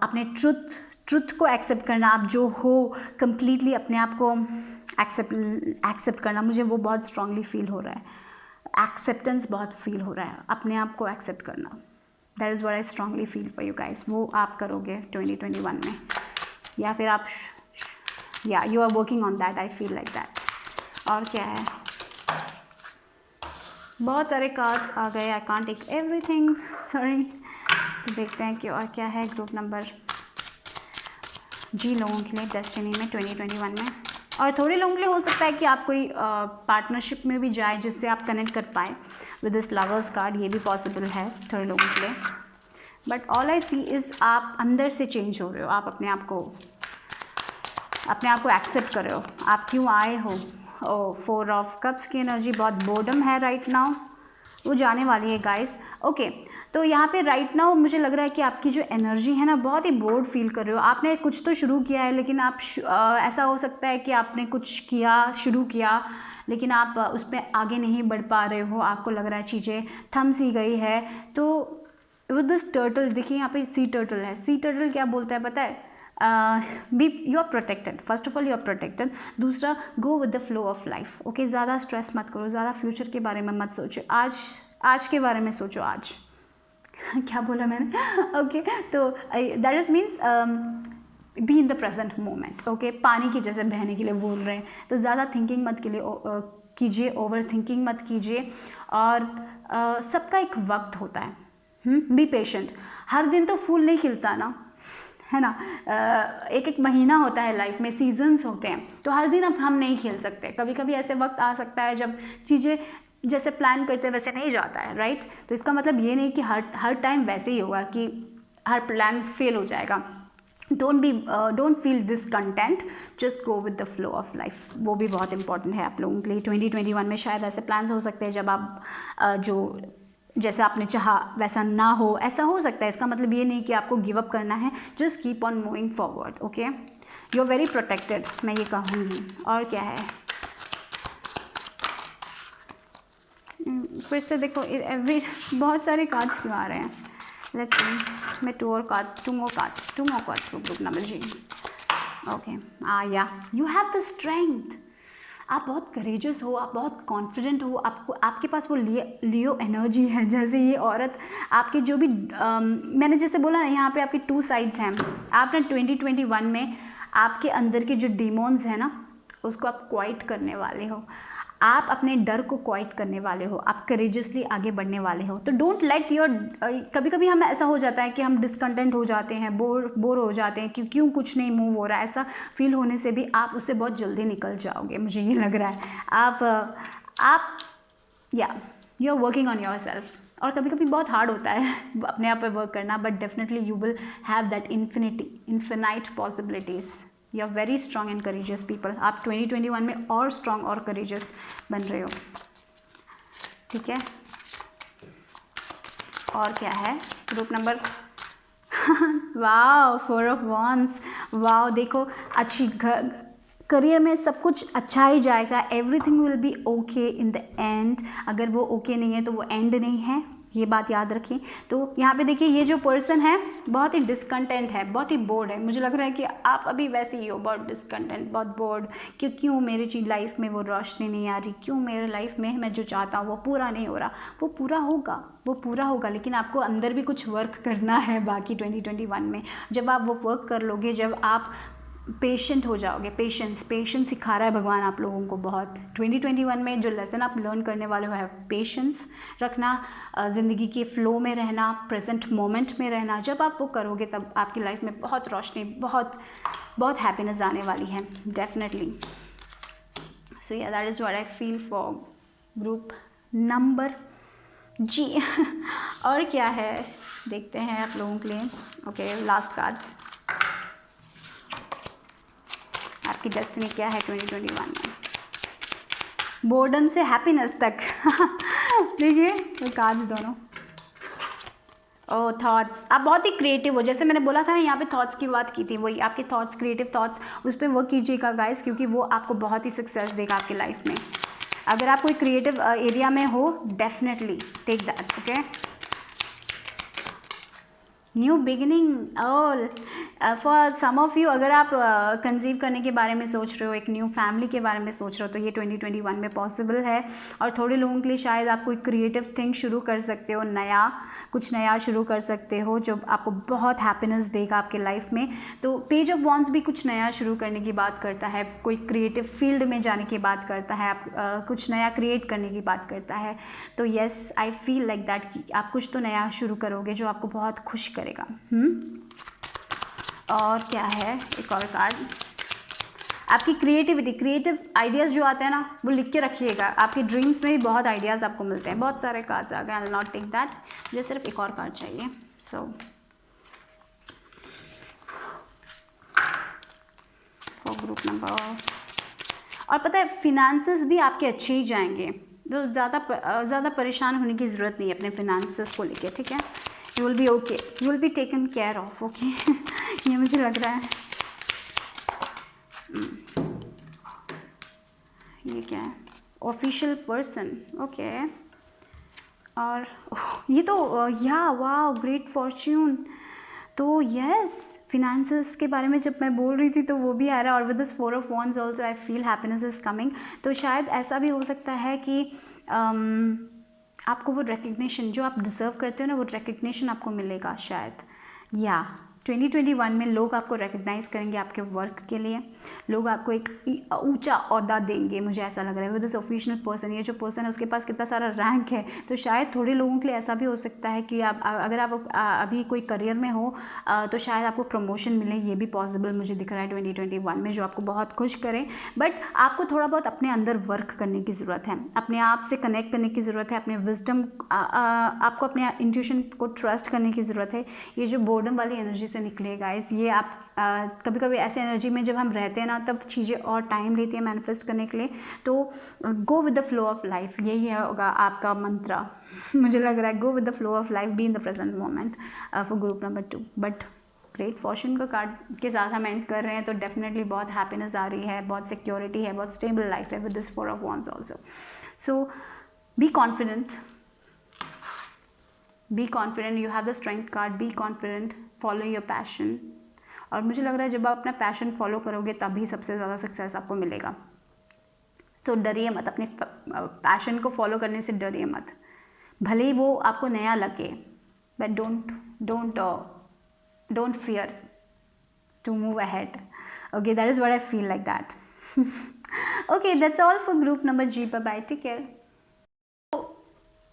Speaker 1: अपने ट्रुथ को एक्सेप्ट करना, आप जो हो कंप्लीटली अपने आप को एक्सेप्ट करना, मुझे वो बहुत स्ट्रांगली फील हो रहा है। एक्सेप्टेंस बहुत फील हो रहा है, अपने आप को एक्सेप्ट करना, that is what I strongly feel for you guys. वो आप करोगे 2021 में, या फिर आप, या you are working on that, I feel like that. और क्या है, बहुत सारे कार्ड्स आ गए, I can't take everything, sorry. तो देखते हैं कि और क्या है ग्रुप नंबर जी लोगों के लिए डेस्टिनी में 2021 में। और थोड़े लोगों के लिए हो सकता है कि आप कोई पार्टनरशिप में भी जाए जिससे आप कनेक्ट कर पाए विद दिस लवर्स कार्ड, ये भी पॉसिबल है थोड़े लोगों के लिए। But all I see is आप अंदर से चेंज हो रहे हो, आप अपने आप को एक्सेप्ट कर रहे हो, आप क्यों आए हो। ओ 4 ऑफ कप्स की एनर्जी, बहुत बोर्डम है राइट नाउ, वो जाने वाली है गाइस। ओके, तो यहाँ पे राइट नाउ मुझे लग रहा है कि आपकी जो एनर्जी है ना, बहुत ही बोर्ड फील कर रहे हो। आपने कुछ तो शुरू किया है, लेकिन आप ऐसा हो सकता है कि आपने कुछ शुरू किया लेकिन आप उस पर आगे नहीं बढ़ पा रहे हो, आपको लग रहा है चीज़ें थम सी गई है। तो विद दिस टर्टल, देखिए यहाँ पे सी टर्टल है, सी टर्टल क्या बोलता है पता है, you are protected, first of all you are protected. दूसरा, go with the flow of life, okay. ज़्यादा स्ट्रेस मत करो, ज़्यादा फ्यूचर के बारे में मत सोचो, आज के बारे में सोचो। आज क्या बोला मैंने, ओके। तो that is means be in the present moment, okay. पानी की जैसे बहने के लिए बोल रहे हैं, तो ज़्यादा थिंकिंग मत कीजिए, ओवर थिंकिंग मत कीजिए। और सबका एक वक्त होता है, बी पेशेंट। हर दिन तो फूल नहीं खिलता ना, है ना। एक एक महीना होता है लाइफ में, सीजन्स होते हैं, तो हर दिन अब हम नहीं खेल सकते। कभी कभी ऐसे वक्त आ सकता है जब चीज़ें जैसे प्लान करते हैं वैसे नहीं जाता है, राइट। तो इसका मतलब ये नहीं कि हर टाइम वैसे ही होगा, कि हर प्लान फेल हो जाएगा। Don't feel this content, just go with the flow of life. वो भी बहुत इंपॉर्टेंट है आप लोगों के लिए। 2021 में शायद ऐसे प्लान्स हो सकते हैं जब आप जो जैसे आपने चाहा वैसा ना हो, ऐसा हो सकता है। इसका मतलब ये नहीं कि आपको गिव अप करना है, just keep on moving forward, okay. You are very protected, मैं ये कहूँगी। और क्या है, फिर से देखो एवरी बहुत सारे कार्ड्स क्यों आ रहे हैं। लेट्स सी, मैं two more cards for group number G. Okay, या यू हैव द स्ट्रेंथ। आप बहुत करेजस हो, आप बहुत कॉन्फिडेंट हो, आपको आपके पास वो लियो एनर्जी है। जैसे ये औरत आपके जो भी मैंने जैसे बोला ना, यहाँ पे आपकी 2 साइड्स हैं। आप ना 2021 में आपके अंदर के जो डीमोन्स हैं ना, उसको आप क्वाइट करने वाले हो। आप अपने डर को क्वाइट करने वाले हो, आप करेजियसली आगे बढ़ने वाले हो। तो डोंट लेट योर, कभी कभी हमें ऐसा हो जाता है कि हम डिसकंटेंट हो जाते हैं, बोर हो जाते हैं कि क्यों कुछ नहीं मूव हो रहा है। ऐसा फील होने से भी आप उससे बहुत जल्दी निकल जाओगे, मुझे ये लग रहा है। आप या you are working on yourself. और कभी कभी बहुत हार्ड होता है अपने आप पे वर्क करना, but definitely you will have that infinite possibilities. You are very strong and courageous people. आप 2021 में और स्ट्रॉन्ग और करेजियस बन रहे हो, ठीक है। और क्या है group number wow, 4 of wands. Wow, देखो अच्छी करियर में सब कुछ अच्छा ही जाएगा। Everything will be okay in the end. अगर वो ओके नहीं है तो वो एंड नहीं है, ये बात याद रखिए। तो यहाँ पे देखिए, ये जो पर्सन है बहुत ही डिसकंटेंट है, बहुत ही बोर्ड है। मुझे लग रहा है कि आप अभी वैसे ही हो, बहुत डिसकंटेंट, बहुत बोर्ड। क्यों मेरी लाइफ में वो रोशनी नहीं आ रही, क्यों मेरे लाइफ में मैं जो चाहता हूँ वो पूरा नहीं हो रहा। वो पूरा होगा, लेकिन आपको अंदर भी कुछ वर्क करना है बाकी 2021 में। जब आप वो वर्क कर लोगे, जब आप पेशेंट हो जाओगे, पेशेंस सिखा रहा है भगवान आप लोगों को बहुत। 2021 में जो लेसन आप लर्न करने वाले हो है पेशेंस रखना, ज़िंदगी के फ़्लो में रहना, प्रेजेंट मोमेंट में रहना। जब आप वो करोगे तब आपकी लाइफ में बहुत रोशनी, बहुत हैप्पीनेस आने वाली है, definitely. So yeah that is what I feel for group number G. और क्या है देखते हैं आप लोगों के लिए। Okay, last cards. आपकी डेस्टिनी क्या है 2021 में, बोर्डम से हैप्पीनेस तक। देखिए वो कार्ड्स दोनों। थॉट्स, आप बहुत ही क्रिएटिव हो। जैसे मैंने बोला था ना, यहाँ पे थॉट्स की बात की थी, वही आपके थॉट्स, क्रिएटिव थॉट्स, उस पर वर्क कीजिएगा गाइस, क्योंकि वो आपको बहुत ही सक्सेस देगा आपकी लाइफ में। अगर आप कोई क्रिएटिव एरिया में हो, definitely take that, okay. New beginning all for some of you. अगर आप कंसीव करने के बारे में सोच रहे हो, एक न्यू फैमिली के बारे में सोच रहे हो, तो ये 2021 में पॉसिबल है। और थोड़े लोगों के लिए शायद आप कोई क्रिएटिव थिंग शुरू कर सकते हो, कुछ नया शुरू कर सकते हो जो आपको बहुत हैप्पीनेस देगा आपके लाइफ में। तो पेज ऑफ वॉन्ड्स भी कुछ नया शुरू करने की बात करता है, कोई क्रिएटिव फील्ड में जाने की बात करता है, आप कुछ नया क्रिएट करने की बात करता है। तो yes, I feel like that कि आप कुछ तो नया शुरू करोगे जो आपको बहुत खुश करेगा। और क्या है, एक और कार्ड। आपकी क्रिएटिविटी, क्रिएटिव आइडियाज़ जो आते हैं ना, वो लिख के रखिएगा। आपके ड्रीम्स में भी बहुत आइडियाज़ आपको मिलते हैं। बहुत सारे कार्ड्स आ गए, I will not take that, मुझे सिर्फ एक और कार्ड चाहिए। So for group number. और पता है, फिनेंसेस भी आपके अच्छे ही जाएंगे, तो ज़्यादा परेशान होने की ज़रूरत नहीं है अपने फिनेंसेस को लेके, ठीक है। You will B okay, you will be taken care of, okay. ये मुझे लग रहा है। ये क्या है, ऑफिशियल पर्सन, ओके। और ये तो वाह, ग्रेट फॉर्च्यून। तो यस, फिनेंसेस के बारे में जब मैं बोल रही थी तो वो भी आ रहा है। और with this 4 of wands also I feel happiness is coming. तो शायद ऐसा भी हो सकता है कि आपको वो रिकग्निशन जो आप डिज़र्व करते हो ना, वो रिकग्निशन आपको मिलेगा शायद। या 2021 में लोग आपको रिकग्नाइज़ करेंगे आपके वर्क के लिए, लोग आपको एक ऊंचा ओहदा देंगे, मुझे ऐसा लग रहा है। विद दिस ऑफिशियल पर्सन, ये जो पर्सन है उसके पास कितना सारा रैंक है, तो शायद थोड़े लोगों के लिए ऐसा भी हो सकता है कि आप अगर आप अभी कोई करियर में हो तो शायद आपको प्रमोशन मिले, ये भी पॉसिबल मुझे दिख रहा है 2021 में, जो आपको बहुत खुश करें। बट आपको थोड़ा बहुत अपने अंदर वर्क करने की ज़रूरत है, अपने आप से कनेक्ट करने की ज़रूरत है, अपने विजडम, आपको अपने इंट्यूशन को ट्रस्ट करने की ज़रूरत है। ये जो बोर्डम वाली एनर्जी से निकले गाइस, ये आप कभी कभी ऐसे एनर्जी में जब हम रहते हैं ना, तब चीज़ें और टाइम लेती हैं मैनिफेस्ट करने के लिए। तो गो with the flow of life, यही होगा आपका मंत्रा मुझे लग रहा है। गो with the flow of life, be in the present moment for group number 2। But great Fortune का कार्ड के साथ हम एंड कर रहे हैं, तो डेफिनेटली बहुत हैप्पीनेस आ रही है, बहुत सिक्योरिटी है, बहुत स्टेबल लाइफ है with this 4 of wands also. So be confident, be confident, you have the strength card, be confident, follow your passion. और मुझे लग रहा है जब आप अपना पैशन फॉलो करोगे तभी सबसे ज़्यादा सक्सेस आपको मिलेगा। सो डरिए मत, अपने पैशन को फॉलो करने से डरिए मत, भले ही वो आपको नया लगे, but don't fear to move ahead. Okay, that is what I feel like that. Okay, that's all for group number G. Bye, take care.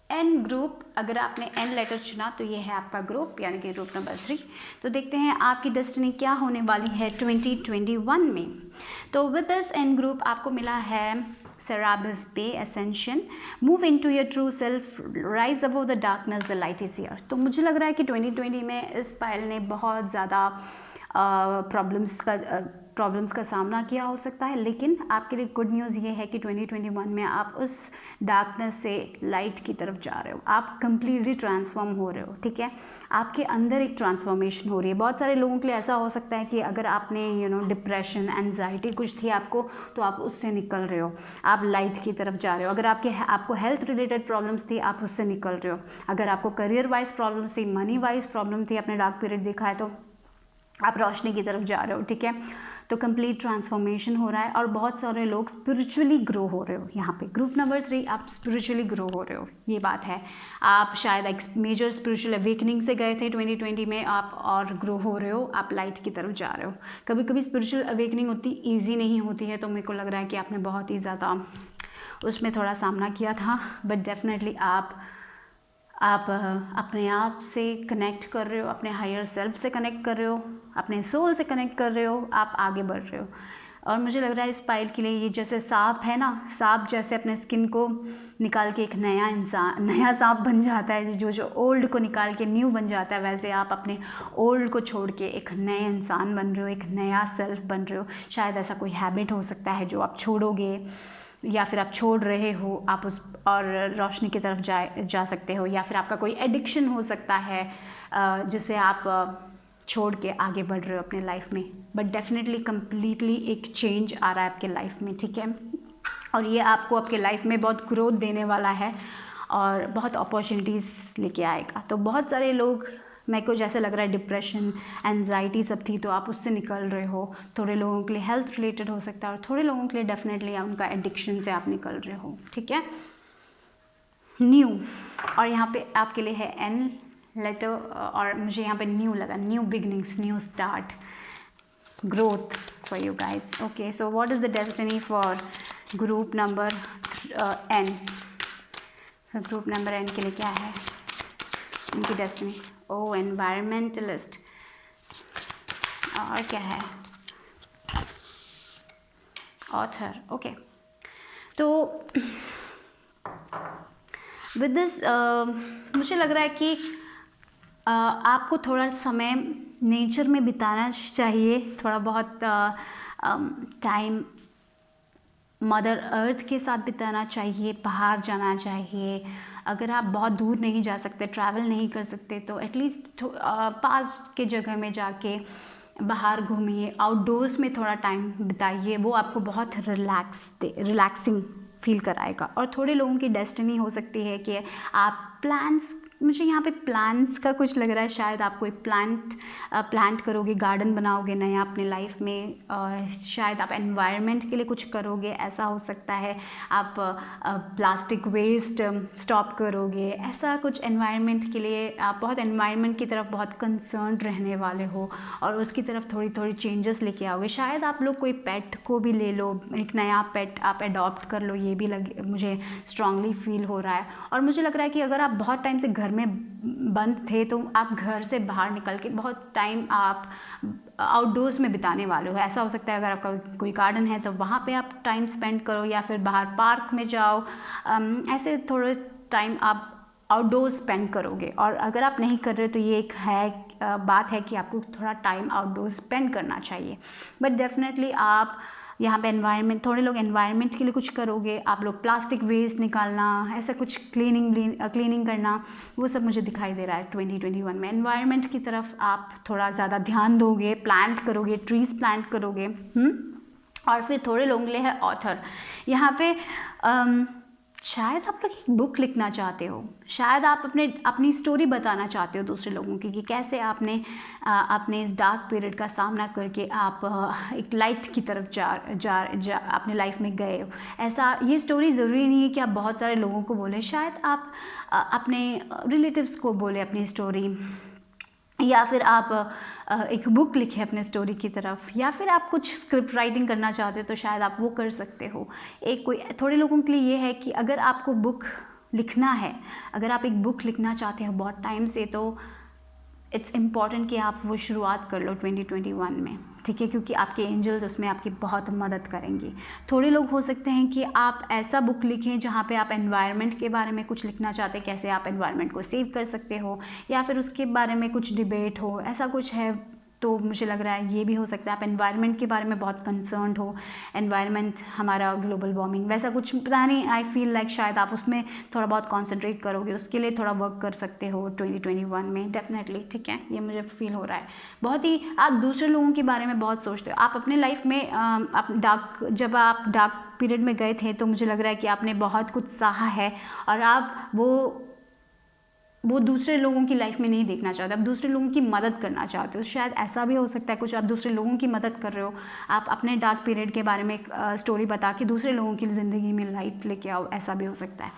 Speaker 1: N group, अगर आपने एन लेटर चुना तो ये है आपका ग्रुप, यानी कि ग्रुप नंबर 3। तो देखते हैं आपकी डेस्टिनी क्या होने वाली है 2021 में। तो विद दिस एन ग्रुप आपको मिला है Serapis Bay Ascension, move into your true self, rise above the darkness, the light is here। तो मुझे लग रहा है कि 2020 में इस पायल ने बहुत ज़्यादा प्रॉब्लम्स का सामना किया हो सकता है, लेकिन आपके लिए गुड न्यूज़ ये है कि 2021 में आप उस डार्कनेस से लाइट की तरफ जा रहे हो, आप कंप्लीटली ट्रांसफॉर्म हो रहे हो। ठीक है, आपके अंदर एक ट्रांसफॉर्मेशन हो रही है। बहुत सारे लोगों के लिए ऐसा हो सकता है कि अगर आपने डिप्रेशन, एंजाइटी कुछ थी आपको, तो आप उससे निकल रहे हो, आप लाइट की तरफ जा रहे हो। अगर आपको हेल्थ रिलेटेड प्रॉब्लम्स थी, आप उससे निकल रहे हो। अगर आपको करियर वाइज प्रॉब्लम्स थी, मनी वाइज प्रॉब्लम थी, आपने डार्क पीरियड देखा है, तो आप रोशनी की तरफ जा रहे हो। ठीक है, तो कंप्लीट ट्रांसफॉर्मेशन हो रहा है और बहुत सारे लोग स्पिरिचुअली ग्रो हो रहे हो। यहाँ पे ग्रुप नंबर 3 आप स्पिरिचुअली ग्रो हो रहे हो, ये बात है। आप शायद एक मेजर स्पिरिचुअल अवेकनिंग से गए थे 2020 में, आप और ग्रो हो रहे हो, आप लाइट की तरफ जा रहे हो। कभी कभी स्पिरिचुअल अवेकनिंग उतनी ईजी नहीं होती है, तो मेरे को लग रहा है कि आपने बहुत ही ज़्यादा उसमें थोड़ा सामना किया था, बट डेफिनेटली आप अपने आप से कनेक्ट कर रहे हो, अपने हायर सेल्फ से कनेक्ट कर रहे हो, अपने सोल से कनेक्ट कर रहे हो, आप आगे बढ़ रहे हो। और मुझे लग रहा है इस पाइल के लिए ये जैसे सांप है ना, सांप जैसे अपने स्किन को निकाल के एक नया सांप बन जाता है, जो ओल्ड को निकाल के न्यू बन जाता है, वैसे आप अपने ओल्ड को छोड़ के एक नए इंसान बन रहे हो, एक नया सेल्फ बन रहे हो। शायद ऐसा कोई हैबिट हो सकता है जो आप छोड़ोगे, या फिर आप छोड़ रहे हो, आप उस और रोशनी की तरफ जा सकते हो। या फिर आपका कोई एडिक्शन हो सकता है जिसे आप छोड़ के आगे बढ़ रहे हो अपने लाइफ में। बट डेफिनेटली कम्प्लीटली एक चेंज आ रहा है आपके लाइफ में। ठीक है, और ये आपको आपके लाइफ में बहुत ग्रोथ देने वाला है और बहुत अपॉर्चुनिटीज़ लेके आएगा। तो बहुत सारे लोग, मेरे को जैसे लग रहा है डिप्रेशन, एंजाइटी सब थी, तो आप उससे निकल रहे हो। थोड़े लोगों के लिए हेल्थ रिलेटेड हो सकता है, और थोड़े लोगों के लिए डेफिनेटली उनका एडिक्शन से आप निकल रहे हो। ठीक है, न्यू, और यहाँ पे आपके लिए है एन लेटर, और मुझे यहाँ पे न्यू लगा, new beginnings, new start, growth for you guys. Okay, so what is the destiny for group number N? Group number N के लिए क्या है उनकी डेस्टिनी? ओ, एनवायरमेंटलिस्ट, और क्या है? ऑथर। ओके, तो विद दिस मुझे लग रहा है कि आपको थोड़ा समय नेचर में बिताना चाहिए, थोड़ा बहुत टाइम मदर अर्थ के साथ बिताना चाहिए, बाहर जाना चाहिए। अगर आप बहुत दूर नहीं जा सकते, ट्रैवल नहीं कर सकते, तो एटलीस्ट पास के जगह में जाके बाहर घूमिए, आउटडोर्स में थोड़ा टाइम बिताइए, वो आपको बहुत रिलैक्सिंग फील कराएगा। और थोड़े लोगों की डेस्टिनी हो सकती है कि आप प्लान्स मुझे यहाँ पे प्लांट्स का कुछ लग रहा है, शायद आप कोई प्लांट करोगे, गार्डन बनाओगे नया अपने लाइफ में, शायद आप एनवायरनमेंट के लिए कुछ करोगे, ऐसा हो सकता है। आप प्लास्टिक वेस्ट स्टॉप करोगे, ऐसा कुछ एनवायरनमेंट के लिए आप बहुत एनवायरनमेंट की तरफ बहुत कंसर्न रहने वाले हो और उसकी तरफ थोड़ी थोड़ी चेंजेस लेके आओगे। शायद आप लोग कोई पेट को भी ले लो, एक नया पेट आप अडॉप्ट कर लो, ये भी मुझे स्ट्रांगली फील हो रहा है। और मुझे लग रहा है कि अगर आप बहुत टाइम से घर में बंद थे तो आप घर से बाहर निकल के बहुत टाइम आप आउटडोर्स में बिताने वाले हो। ऐसा हो सकता है अगर आपका कोई गार्डन है तो वहाँ पे आप टाइम स्पेंड करो, या फिर बाहर पार्क में जाओ, ऐसे थोड़े टाइम आप आउटडोर स्पेंड करोगे। और अगर आप नहीं कर रहे तो ये एक बात है कि आपको थोड़ा टाइम आउटडोर स्पेंड करना चाहिए। बट डेफिनेटली आप यहाँ पे एनवायरनमेंट, थोड़े लोग एनवायरनमेंट के लिए कुछ करोगे, आप लोग प्लास्टिक वेस्ट निकालना, ऐसा कुछ क्लीनिंग करना, वो सब मुझे दिखाई दे रहा है 2021 में। एनवायरनमेंट की तरफ आप थोड़ा ज़्यादा ध्यान दोगे, प्लांट करोगे, ट्रीज़ प्लांट करोगे। और फिर थोड़े लोगों के लिए है ऑथर। यहाँ पे शायद आप लोग एक बुक लिखना चाहते हो, शायद आप अपनी स्टोरी बताना चाहते हो दूसरे लोगों की कि कैसे आपने अपने इस डार्क पीरियड का सामना करके आप एक लाइट की तरफ जा अपने लाइफ में गए हो। ऐसा, ये स्टोरी ज़रूरी नहीं है कि आप बहुत सारे लोगों को बोलें, शायद आप अपने रिलेटिव्स को बोले अपनी स्टोरी, या फिर आप एक बुक लिखें अपने स्टोरी की तरफ, या फिर आप कुछ स्क्रिप्ट राइटिंग करना चाहते हो तो शायद आप वो कर सकते हो। थोड़े लोगों के लिए ये है कि अगर आपको बुक लिखना है, अगर आप एक बुक लिखना चाहते हो बहुत टाइम से, तो इट्स इम्पॉर्टेंट कि आप वो शुरुआत कर लो 2021 में, ठीक है, क्योंकि आपके एंजल्स उसमें आपकी बहुत मदद करेंगी। थोड़े लोग हो सकते हैं कि आप ऐसा बुक लिखें जहाँ पे आप एनवायरनमेंट के बारे में कुछ लिखना चाहते हैं, कैसे आप एनवायरनमेंट को सेव कर सकते हो, या फिर उसके बारे में कुछ डिबेट हो, ऐसा कुछ है। तो मुझे लग रहा है ये भी हो सकता है आप एनवायरनमेंट के बारे में बहुत कंसर्न्ड हो, एनवायरनमेंट हमारा ग्लोबल वार्मिंग, वैसा कुछ पता नहीं, आई फील लाइक शायद आप उसमें थोड़ा बहुत कॉन्सेंट्रेट करोगे, उसके लिए थोड़ा वर्क कर सकते हो 2021 में डेफिनेटली, ठीक है, ये मुझे फील हो रहा है। बहुत ही आप दूसरे लोगों के बारे में बहुत सोचते हो। आप अपने लाइफ में जब आप डार्क पीरियड में गए थे तो मुझे लग रहा है कि आपने बहुत कुछ सहा है और आप वो दूसरे लोगों की लाइफ में नहीं देखना चाहते, आप दूसरे लोगों की मदद करना चाहते हो। शायद ऐसा भी हो सकता है कुछ आप दूसरे लोगों की मदद कर रहे हो, आप अपने डार्क पीरियड के बारे में एक स्टोरी बता के दूसरे लोगों की ज़िंदगी में लाइट लेके आओ, ऐसा भी हो सकता है।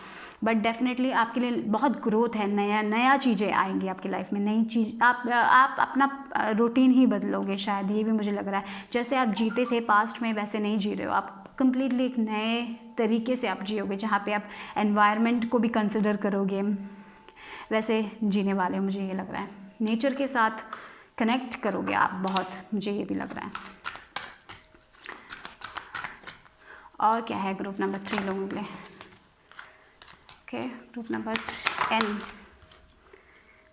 Speaker 1: बट डेफिनेटली आपके लिए बहुत ग्रोथ है, नया चीज़ें आएंगी आपकी लाइफ में, नई चीज़, आप अपना रूटीन ही बदलोगे, शायद ये भी मुझे लग रहा है। जैसे आप जीते थे पास्ट में वैसे नहीं जी रहे हो, आप कंप्लीटली एक नए तरीके से आप जियोगे, जहाँ पे आप एनवायरनमेंट को भी कंसिडर करोगे, वैसे जीने वाले, मुझे ये लग रहा है। नेचर के साथ कनेक्ट करोगे आप बहुत, मुझे ये भी लग रहा है। और क्या है ग्रुप नंबर 3 लोगों के लिए? Okay, group number N,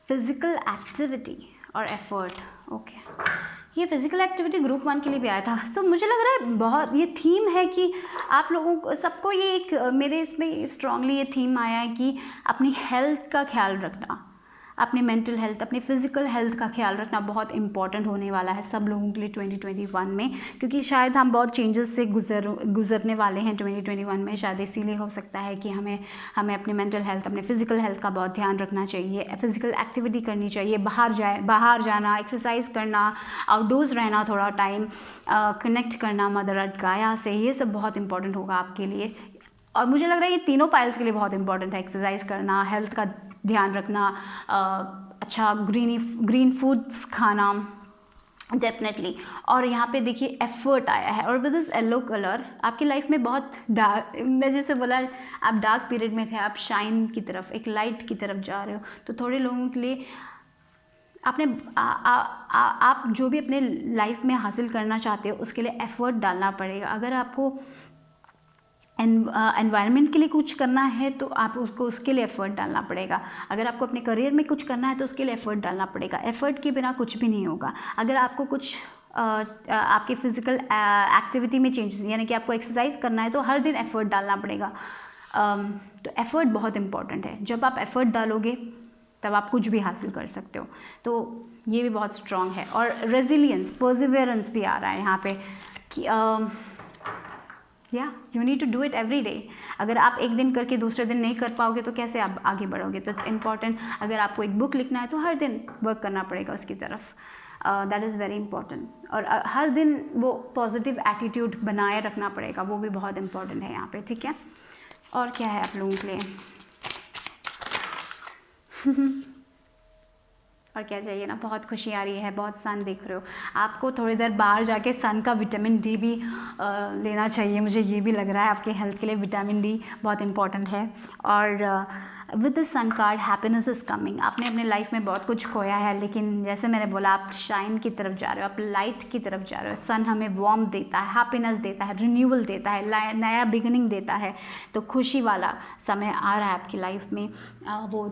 Speaker 1: physical activity और एफर्ट। ओके, ये फिजिकल एक्टिविटी ग्रुप 1 के लिए भी आया था। सो मुझे लग रहा है बहुत ये थीम है कि आप लोगों को सबको ये एक मेरे इसमें स्ट्रांगली ये थीम आया है कि अपनी हेल्थ का ख्याल रखना, अपनी मेंटल हेल्थ, अपनी फिजिकल हेल्थ का ख्याल रखना बहुत इंपॉर्टेंट होने वाला है सब लोगों के लिए 2021 में, क्योंकि शायद हम बहुत चेंजेस से गुजरने वाले हैं 2021 में। शायद इसीलिए हो सकता है कि हमें अपनी मेंटल हेल्थ, अपने फिजिकल हेल्थ का बहुत ध्यान रखना चाहिए, फिजिकल एक्टिविटी करनी चाहिए, बाहर जाना, एक्सरसाइज करना, आउटडोर्स रहना, थोड़ा टाइम कनेक्ट करना मदर अर्थ गाया से, ये सब बहुत इंपॉर्टेंट होगा आपके लिए। और मुझे लग रहा है ये तीनों पाइल्स के लिए बहुत इंपॉर्टेंट है, एक्सरसाइज करना, हेल्थ का ध्यान रखना, अच्छा ग्रीन फूड्स खाना डेफिनेटली। और यहाँ पे देखिए एफर्ट आया है, और विद दिस येलो कलर आपकी लाइफ में बहुत डार्क, मैं जैसे बोला आप डार्क पीरियड में थे, आप शाइन की तरफ, एक लाइट की तरफ जा रहे हो। तो थोड़े लोगों के लिए आपने आप जो भी अपने लाइफ में हासिल करना चाहते हो उसके लिए एफर्ट डालना पड़ेगा। अगर आपको एनवायरनमेंट के लिए कुछ करना है तो आप उसके लिए एफर्ट डालना पड़ेगा। अगर आपको अपने करियर में कुछ करना है तो उसके लिए एफर्ट डालना पड़ेगा। एफर्ट के बिना कुछ भी नहीं होगा। अगर आपको कुछ आपके फिजिकल एक्टिविटी में चेंजेस, यानी कि आपको एक्सरसाइज करना है तो हर दिन एफर्ट डालना पड़ेगा। तो एफर्ट बहुत इंपॉर्टेंट है। जब आप एफर्ट डालोगे तब आप कुछ भी हासिल कर सकते हो। तो ये भी बहुत स्ट्रॉन्ग है। और रेजिलियंस, पर्सिवियरेंस भी आ रहा है यहाँ पे कि yeah you need to do it every day. अगर आप एक दिन करके दूसरे दिन नहीं कर पाओगे तो कैसे आप आगे बढ़ोगे? तो इट्स इम्पॉर्टेंट। अगर आपको एक बुक लिखना है तो हर दिन वर्क करना पड़ेगा उसकी तरफ, दैट इज़ वेरी इंपॉर्टेंट। और हर दिन वो पॉजिटिव एटीट्यूड बनाए रखना पड़ेगा, वो भी बहुत इंपॉर्टेंट है यहाँ पे, ठीक है। और क्या है आप लोगों के लिए और क्या चाहिए ना, बहुत खुशी आ रही है, बहुत सन देख रहे हो। आपको थोड़ी देर बाहर जाके सन का विटामिन डी भी लेना चाहिए, मुझे ये भी लग रहा है आपके हेल्थ के लिए विटामिन डी बहुत इंपॉर्टेंट है। और with the sun card happiness is coming. आपने अपने लाइफ में बहुत कुछ खोया है, लेकिन जैसे मैंने बोला आप शाइन की तरफ जा रहे हो, आप लाइट की तरफ जा रहे हो। सन हमें वार्म देता है, हैप्पीनेस देता है, रिन्यूअल देता है, नया बिगिनिंग देता है। तो खुशी वाला समय आ रहा है आपकी लाइफ में, वो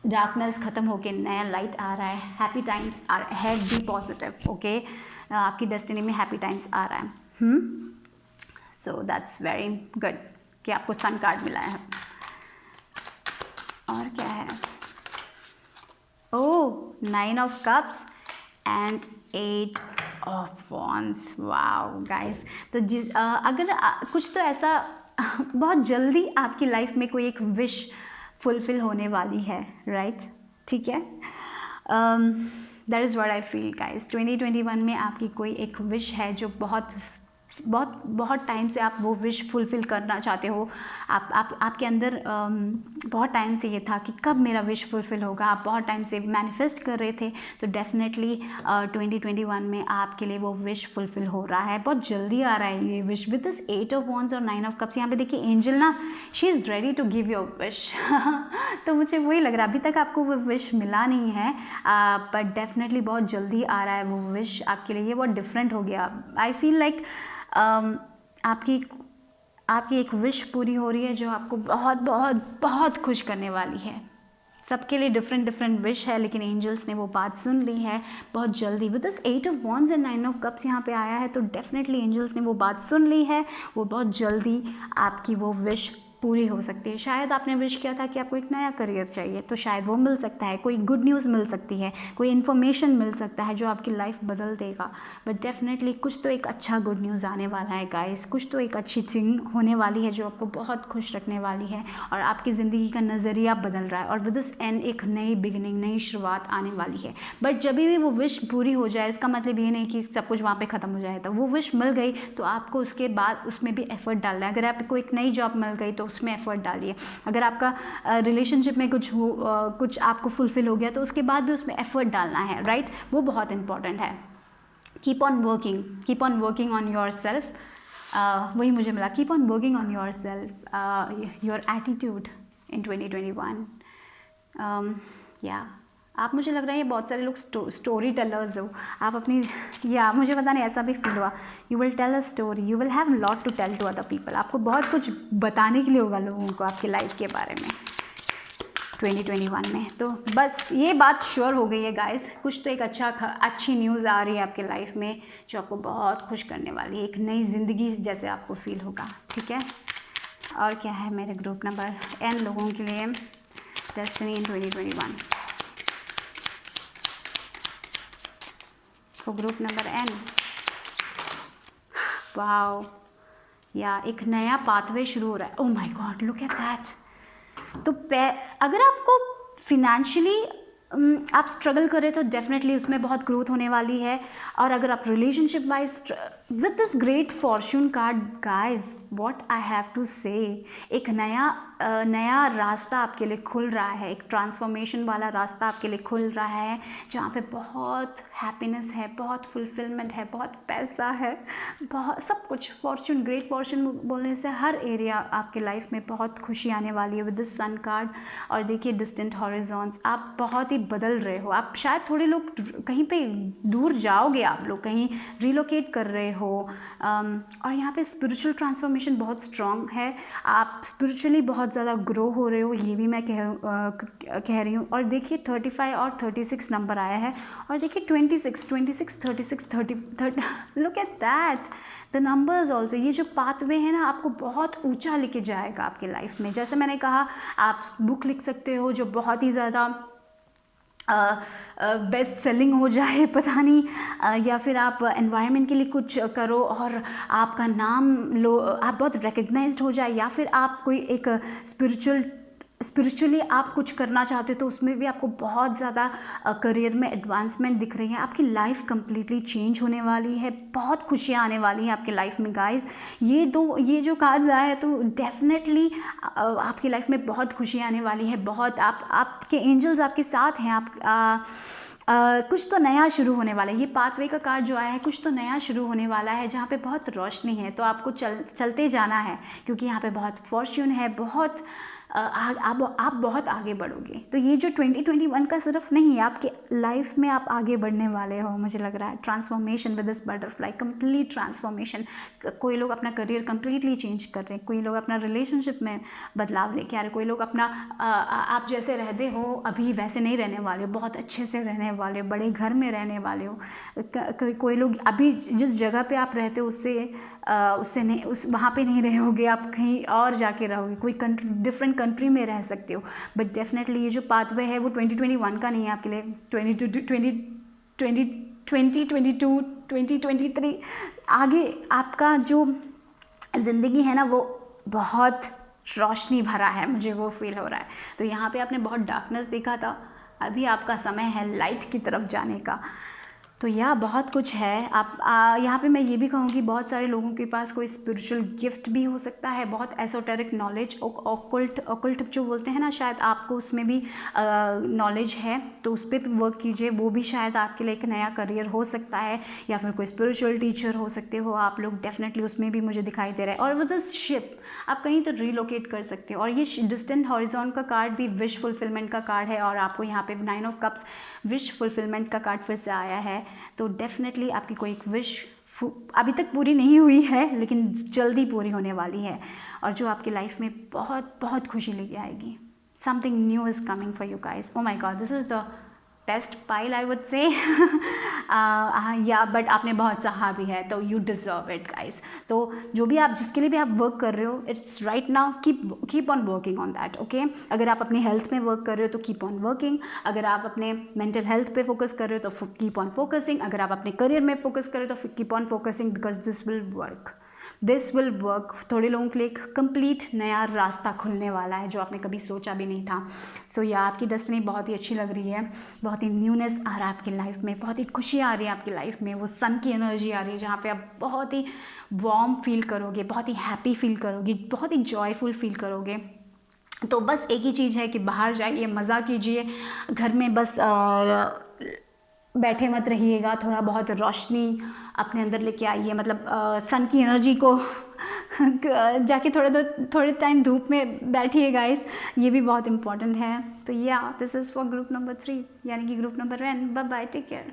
Speaker 1: डार्कनेस ख़त्म होके नया लाइट आ रहा है। Happy times are ahead, be positive, okay. आपकी डेस्टिनी में हैप्पी टाइम्स आ रहा है। सो दैट्स वेरी गुड कि आपको सन कार्ड मिला है। और क्या है? ओह, 9 of cups and 8 of wands. Wow guys, तो अगर कुछ तो ऐसा बहुत जल्दी आपकी लाइफ में कोई एक विश फुलफिल होने वाली है, राइट? ठीक है, that is what I feel guys. 2021 में आपकी कोई एक विश है जो बहुत टाइम से आप वो विश फुलफ़िल करना चाहते हो। आपके अंदर बहुत टाइम से ये था कि कब मेरा विश फुलफ़िल होगा, आप बहुत टाइम से मैनिफेस्ट कर रहे थे। तो डेफिनेटली 2021 में आपके लिए वो विश फुलफ़िल हो रहा है, बहुत जल्दी आ रहा है ये wish. With this 8 of wands और 9 ऑफ कप्स, यहाँ पे देखिए एंजल ना, she is ready to give your wish. तो मुझे वही लग रहा है, अभी तक आपको वो विश मिला नहीं है, बट डेफिनेटली बहुत जल्दी आ रहा है वो विश आपके लिए। ये बहुत डिफरेंट हो गया। आई फील लाइक आपकी एक विश पूरी हो रही है जो आपको बहुत बहुत बहुत खुश करने वाली है। सबके लिए डिफरेंट विश है, लेकिन एंजल्स ने वो बात सुन ली है बहुत जल्दी। With this 8 of wands and 9 of cups यहाँ पे आया है, तो डेफिनेटली एंजल्स ने वो बात सुन ली है। वो बहुत जल्दी आपकी वो विश पूरी हो सकती है। शायद आपने विश किया था कि आपको एक नया करियर चाहिए, तो शायद वो मिल सकता है। कोई गुड न्यूज़ मिल सकती है, कोई इन्फॉर्मेशन मिल सकता है जो आपकी लाइफ बदल देगा। बट डेफिनेटली कुछ तो एक अच्छा गुड न्यूज़ आने वाला है गाइस, कुछ तो एक अच्छी थिंग होने वाली है जो आपको बहुत खुश रखने वाली है और आपकी ज़िंदगी का नज़रिया बदल रहा है। और विद दिस एंड एक नई बिगिनिंग, नई शुरुआत आने वाली है। बट जब भी वो विश पूरी हो जाए, इसका मतलब ये नहीं कि सब कुछ वहाँ पर ख़त्म हो जाए। तो वो विश मिल गई तो आपको उसके बाद उसमें भी एफर्ट डालना है। अगर आपको एक नई जॉब मिल गई तो उसमें एफर्ट डालिए। अगर आपका रिलेशनशिप में कुछ आपको फुलफिल हो गया तो उसके बाद भी उसमें एफर्ट डालना है, राइट? वो बहुत इंपॉर्टेंट है। Keep on working on your self. वही मुझे मिला, keep on working on your self, your attitude in 2021। या आप, मुझे लग रहा है ये बहुत सारे लोग स्टोरी टेलर्स हो आप अपनी, या मुझे पता नहीं, ऐसा भी फील हुआ। You will tell a story, you will have lot to tell to other people. आपको बहुत कुछ बताने के लिए होगा लोगों को आपकी लाइफ के बारे में 2021 में। तो बस ये बात श्योर हो गई है गाइस, कुछ तो एक अच्छी न्यूज़ आ रही है आपके लाइफ में जो आपको बहुत खुश करने वाली है। एक नई ज़िंदगी जैसे आपको फील होगा, ठीक है। और क्या है मेरे ग्रुप नंबर N लोगों के लिए डेस्टिनी इन 2021? तो ग्रुप नंबर N, वाओ, या एक नया पाथवे शुरू हो रहा है। Oh my God, look at that. तो अगर आपको फिनेंशियली आप स्ट्रगल करें तो डेफिनेटली उसमें बहुत ग्रोथ होने वाली है। और अगर आप relationship wise, with this great fortune card guys, what I have to say, एक नया रास्ता आपके लिए खुल रहा है। एक ट्रांसफॉर्मेशन वाला रास्ता आपके लिए खुल रहा है जहाँ पे बहुत हैप्पीनेस है, बहुत फुलफिलमेंट है, बहुत पैसा है, बहुत सब कुछ। फॉर्चून, ग्रेट फॉर्चून बोलने से हर एरिया आपके लाइफ में बहुत खुशी आने वाली है विद दिस सन कार्ड। और देखिए डिस्टेंट हॉरिजॉन्स, आप बहुत ही बदल रहे हो। आप शायद थोड़े लोग कहीं पे दूर जाओगे, आप लोग कहीं रिलोकेट कर रहे हो। और यहाँ पे स्पिरिचुअल ट्रांसफॉर्मेशन बहुत स्ट्रॉन्ग है। आप स्पिरिचुअली बहुत ज़्यादा ग्रो हो रहे हो, ये भी मैं कह रही हूँ। और देखिए 35 और 36 नंबर आया है। और देखिए 26, 36, 30, look at that the numbers also. ये जो पाथवे है ना, आपको बहुत ऊंचा लेके जाएगा आपकी लाइफ में। जैसे मैंने कहा, आप बुक लिख सकते हो जो बहुत ही ज़्यादा बेस्ट सेलिंग हो जाए, पता नहीं, या फिर आप एनवायरनमेंट के लिए कुछ करो और आपका नाम लो, आप बहुत रिकग्नाइज्ड हो जाए, या फिर आप कोई एक स्पिरिचुअली आप कुछ करना चाहते हो तो उसमें भी आपको बहुत ज़्यादा करियर में एडवांसमेंट दिख रही है। आपकी लाइफ कंप्लीटली चेंज होने वाली है, बहुत खुशियाँ आने वाली हैं आपकी लाइफ में गाइस। ये जो कार्ड्स आए हैं तो डेफिनेटली आपकी लाइफ में बहुत खुशियाँ आने वाली है, बहुत आपके एंजल्स आपके साथ हैं। कुछ तो नया शुरू होने वाला है। ये पाथवे का कार्ड जो आया है, कुछ तो नया शुरू होने वाला है जहाँ पे बहुत रोशनी है, तो आपको चलते जाना है, क्योंकि यहाँ पे बहुत फॉर्च्यून है, बहुत आप बहुत आगे बढ़ोगे। तो ये जो 2021 का सिर्फ नहीं है, आपके लाइफ में आप आगे बढ़ने वाले हो, मुझे लग रहा है। Transformation with this butterfly, complete transformation. कोई लोग अपना करियर कंप्लीटली चेंज कर रहे हैं, कोई लोग अपना रिलेशनशिप में बदलाव लेके आ रहे हैं, कोई लोग अपना आप जैसे रहते हो अभी वैसे नहीं रहने वाले हो, बहुत अच्छे से रहने वाले हो, बड़े घर में रहने वाले हो। कोई लोग अभी जिस जगह पे आप रहते हो उससे नहीं, वहाँ पे नहीं रहोगे, आप कहीं और जाके रहोगे, कोई डिफरेंट कंट्री में रह सकते हो। बट डेफिनेटली ये जो पाथवे है वो 2021 का नहीं है आपके लिए, 2022 2023 आगे आपका जो ज़िंदगी है ना वो बहुत रोशनी भरा है, मुझे वो फील हो रहा है। तो यहाँ पे आपने बहुत डार्कनेस देखा था, अभी आपका समय है लाइट की तरफ जाने का। तो यह बहुत कुछ है। आप यहाँ पे मैं ये भी कहूँगी, बहुत सारे लोगों के पास कोई स्पिरिचुअल गिफ्ट भी हो सकता है, बहुत एसोटेरिक नॉलेज, ऑकल्ट जो बोलते हैं ना, शायद आपको उसमें भी नॉलेज है, तो उस पर भी वर्क कीजिए, वो भी शायद आपके लिए एक नया करियर हो सकता है। या फिर कोई स्पिरिचुअल टीचर हो सकते हो आप लोग, डेफिनेटली उसमें भी मुझे दिखाई दे रहा है। और विद दिस शिप आप कहीं तो रिलोकेट कर सकते हो। और ये डिस्टेंट हॉरिजॉन का कार्ड भी विश फुलफिलमेंट का कार्ड है, और आपको यहाँ पे 9 ऑफ कप्स विश फुलफिलमेंट का कार्ड फिर से आया है। तो डेफिनेटली आपकी कोई एक विश अभी तक पूरी नहीं हुई है, लेकिन जल्दी पूरी होने वाली है, और जो आपकी लाइफ में बहुत बहुत खुशी लेके आएगी। Something new is coming for you guys. Oh my god, this is the best pile I would say. Yeah but आपने बहुत सहा भी है, तो यू डिज़र्व इट गाइस। तो जो भी आप जिसके लिए भी आप वर्क कर रहे हो, it's right now keep on working on that, okay. अगर आप अपनी हेल्थ में वर्क कर रहे हो तो कीप ऑन वर्किंग, अगर आप अपने मेंटल हेल्थ पे फोकस कर रहे हो तो कीप ऑन फोकसिंग, अगर आप अपने करियर में फोकस कर रहे हो तो keep on focusing, because this will work. थोड़े लोगों के लिए एक कंप्लीट नया रास्ता खुलने वाला है जो आपने कभी सोचा भी नहीं था। सो या आपकी डेस्टिनी बहुत ही अच्छी लग रही है, बहुत ही न्यूनेस आ रहा है आपकी लाइफ में, बहुत ही खुशी आ रही है आपकी लाइफ में, वो सन की एनर्जी आ रही है जहाँ पे आप बहुत ही वार्म फील करोगे, बहुत ही हैप्पी फील करोगे, बहुत ही जॉयफुल फील करोगे। तो बस एक ही चीज़ है कि बाहर जाइए, मज़ा कीजिए, घर में बस बैठे मत रहिएगा, थोड़ा बहुत रोशनी अपने अंदर लेके आइए, मतलब सन की एनर्जी को जाके थोड़े टाइम धूप में बैठिए गाइस, ये भी बहुत इंपॉर्टेंट है। तो yeah this is for group number 3, यानी कि group number 1। Bye bye, take care.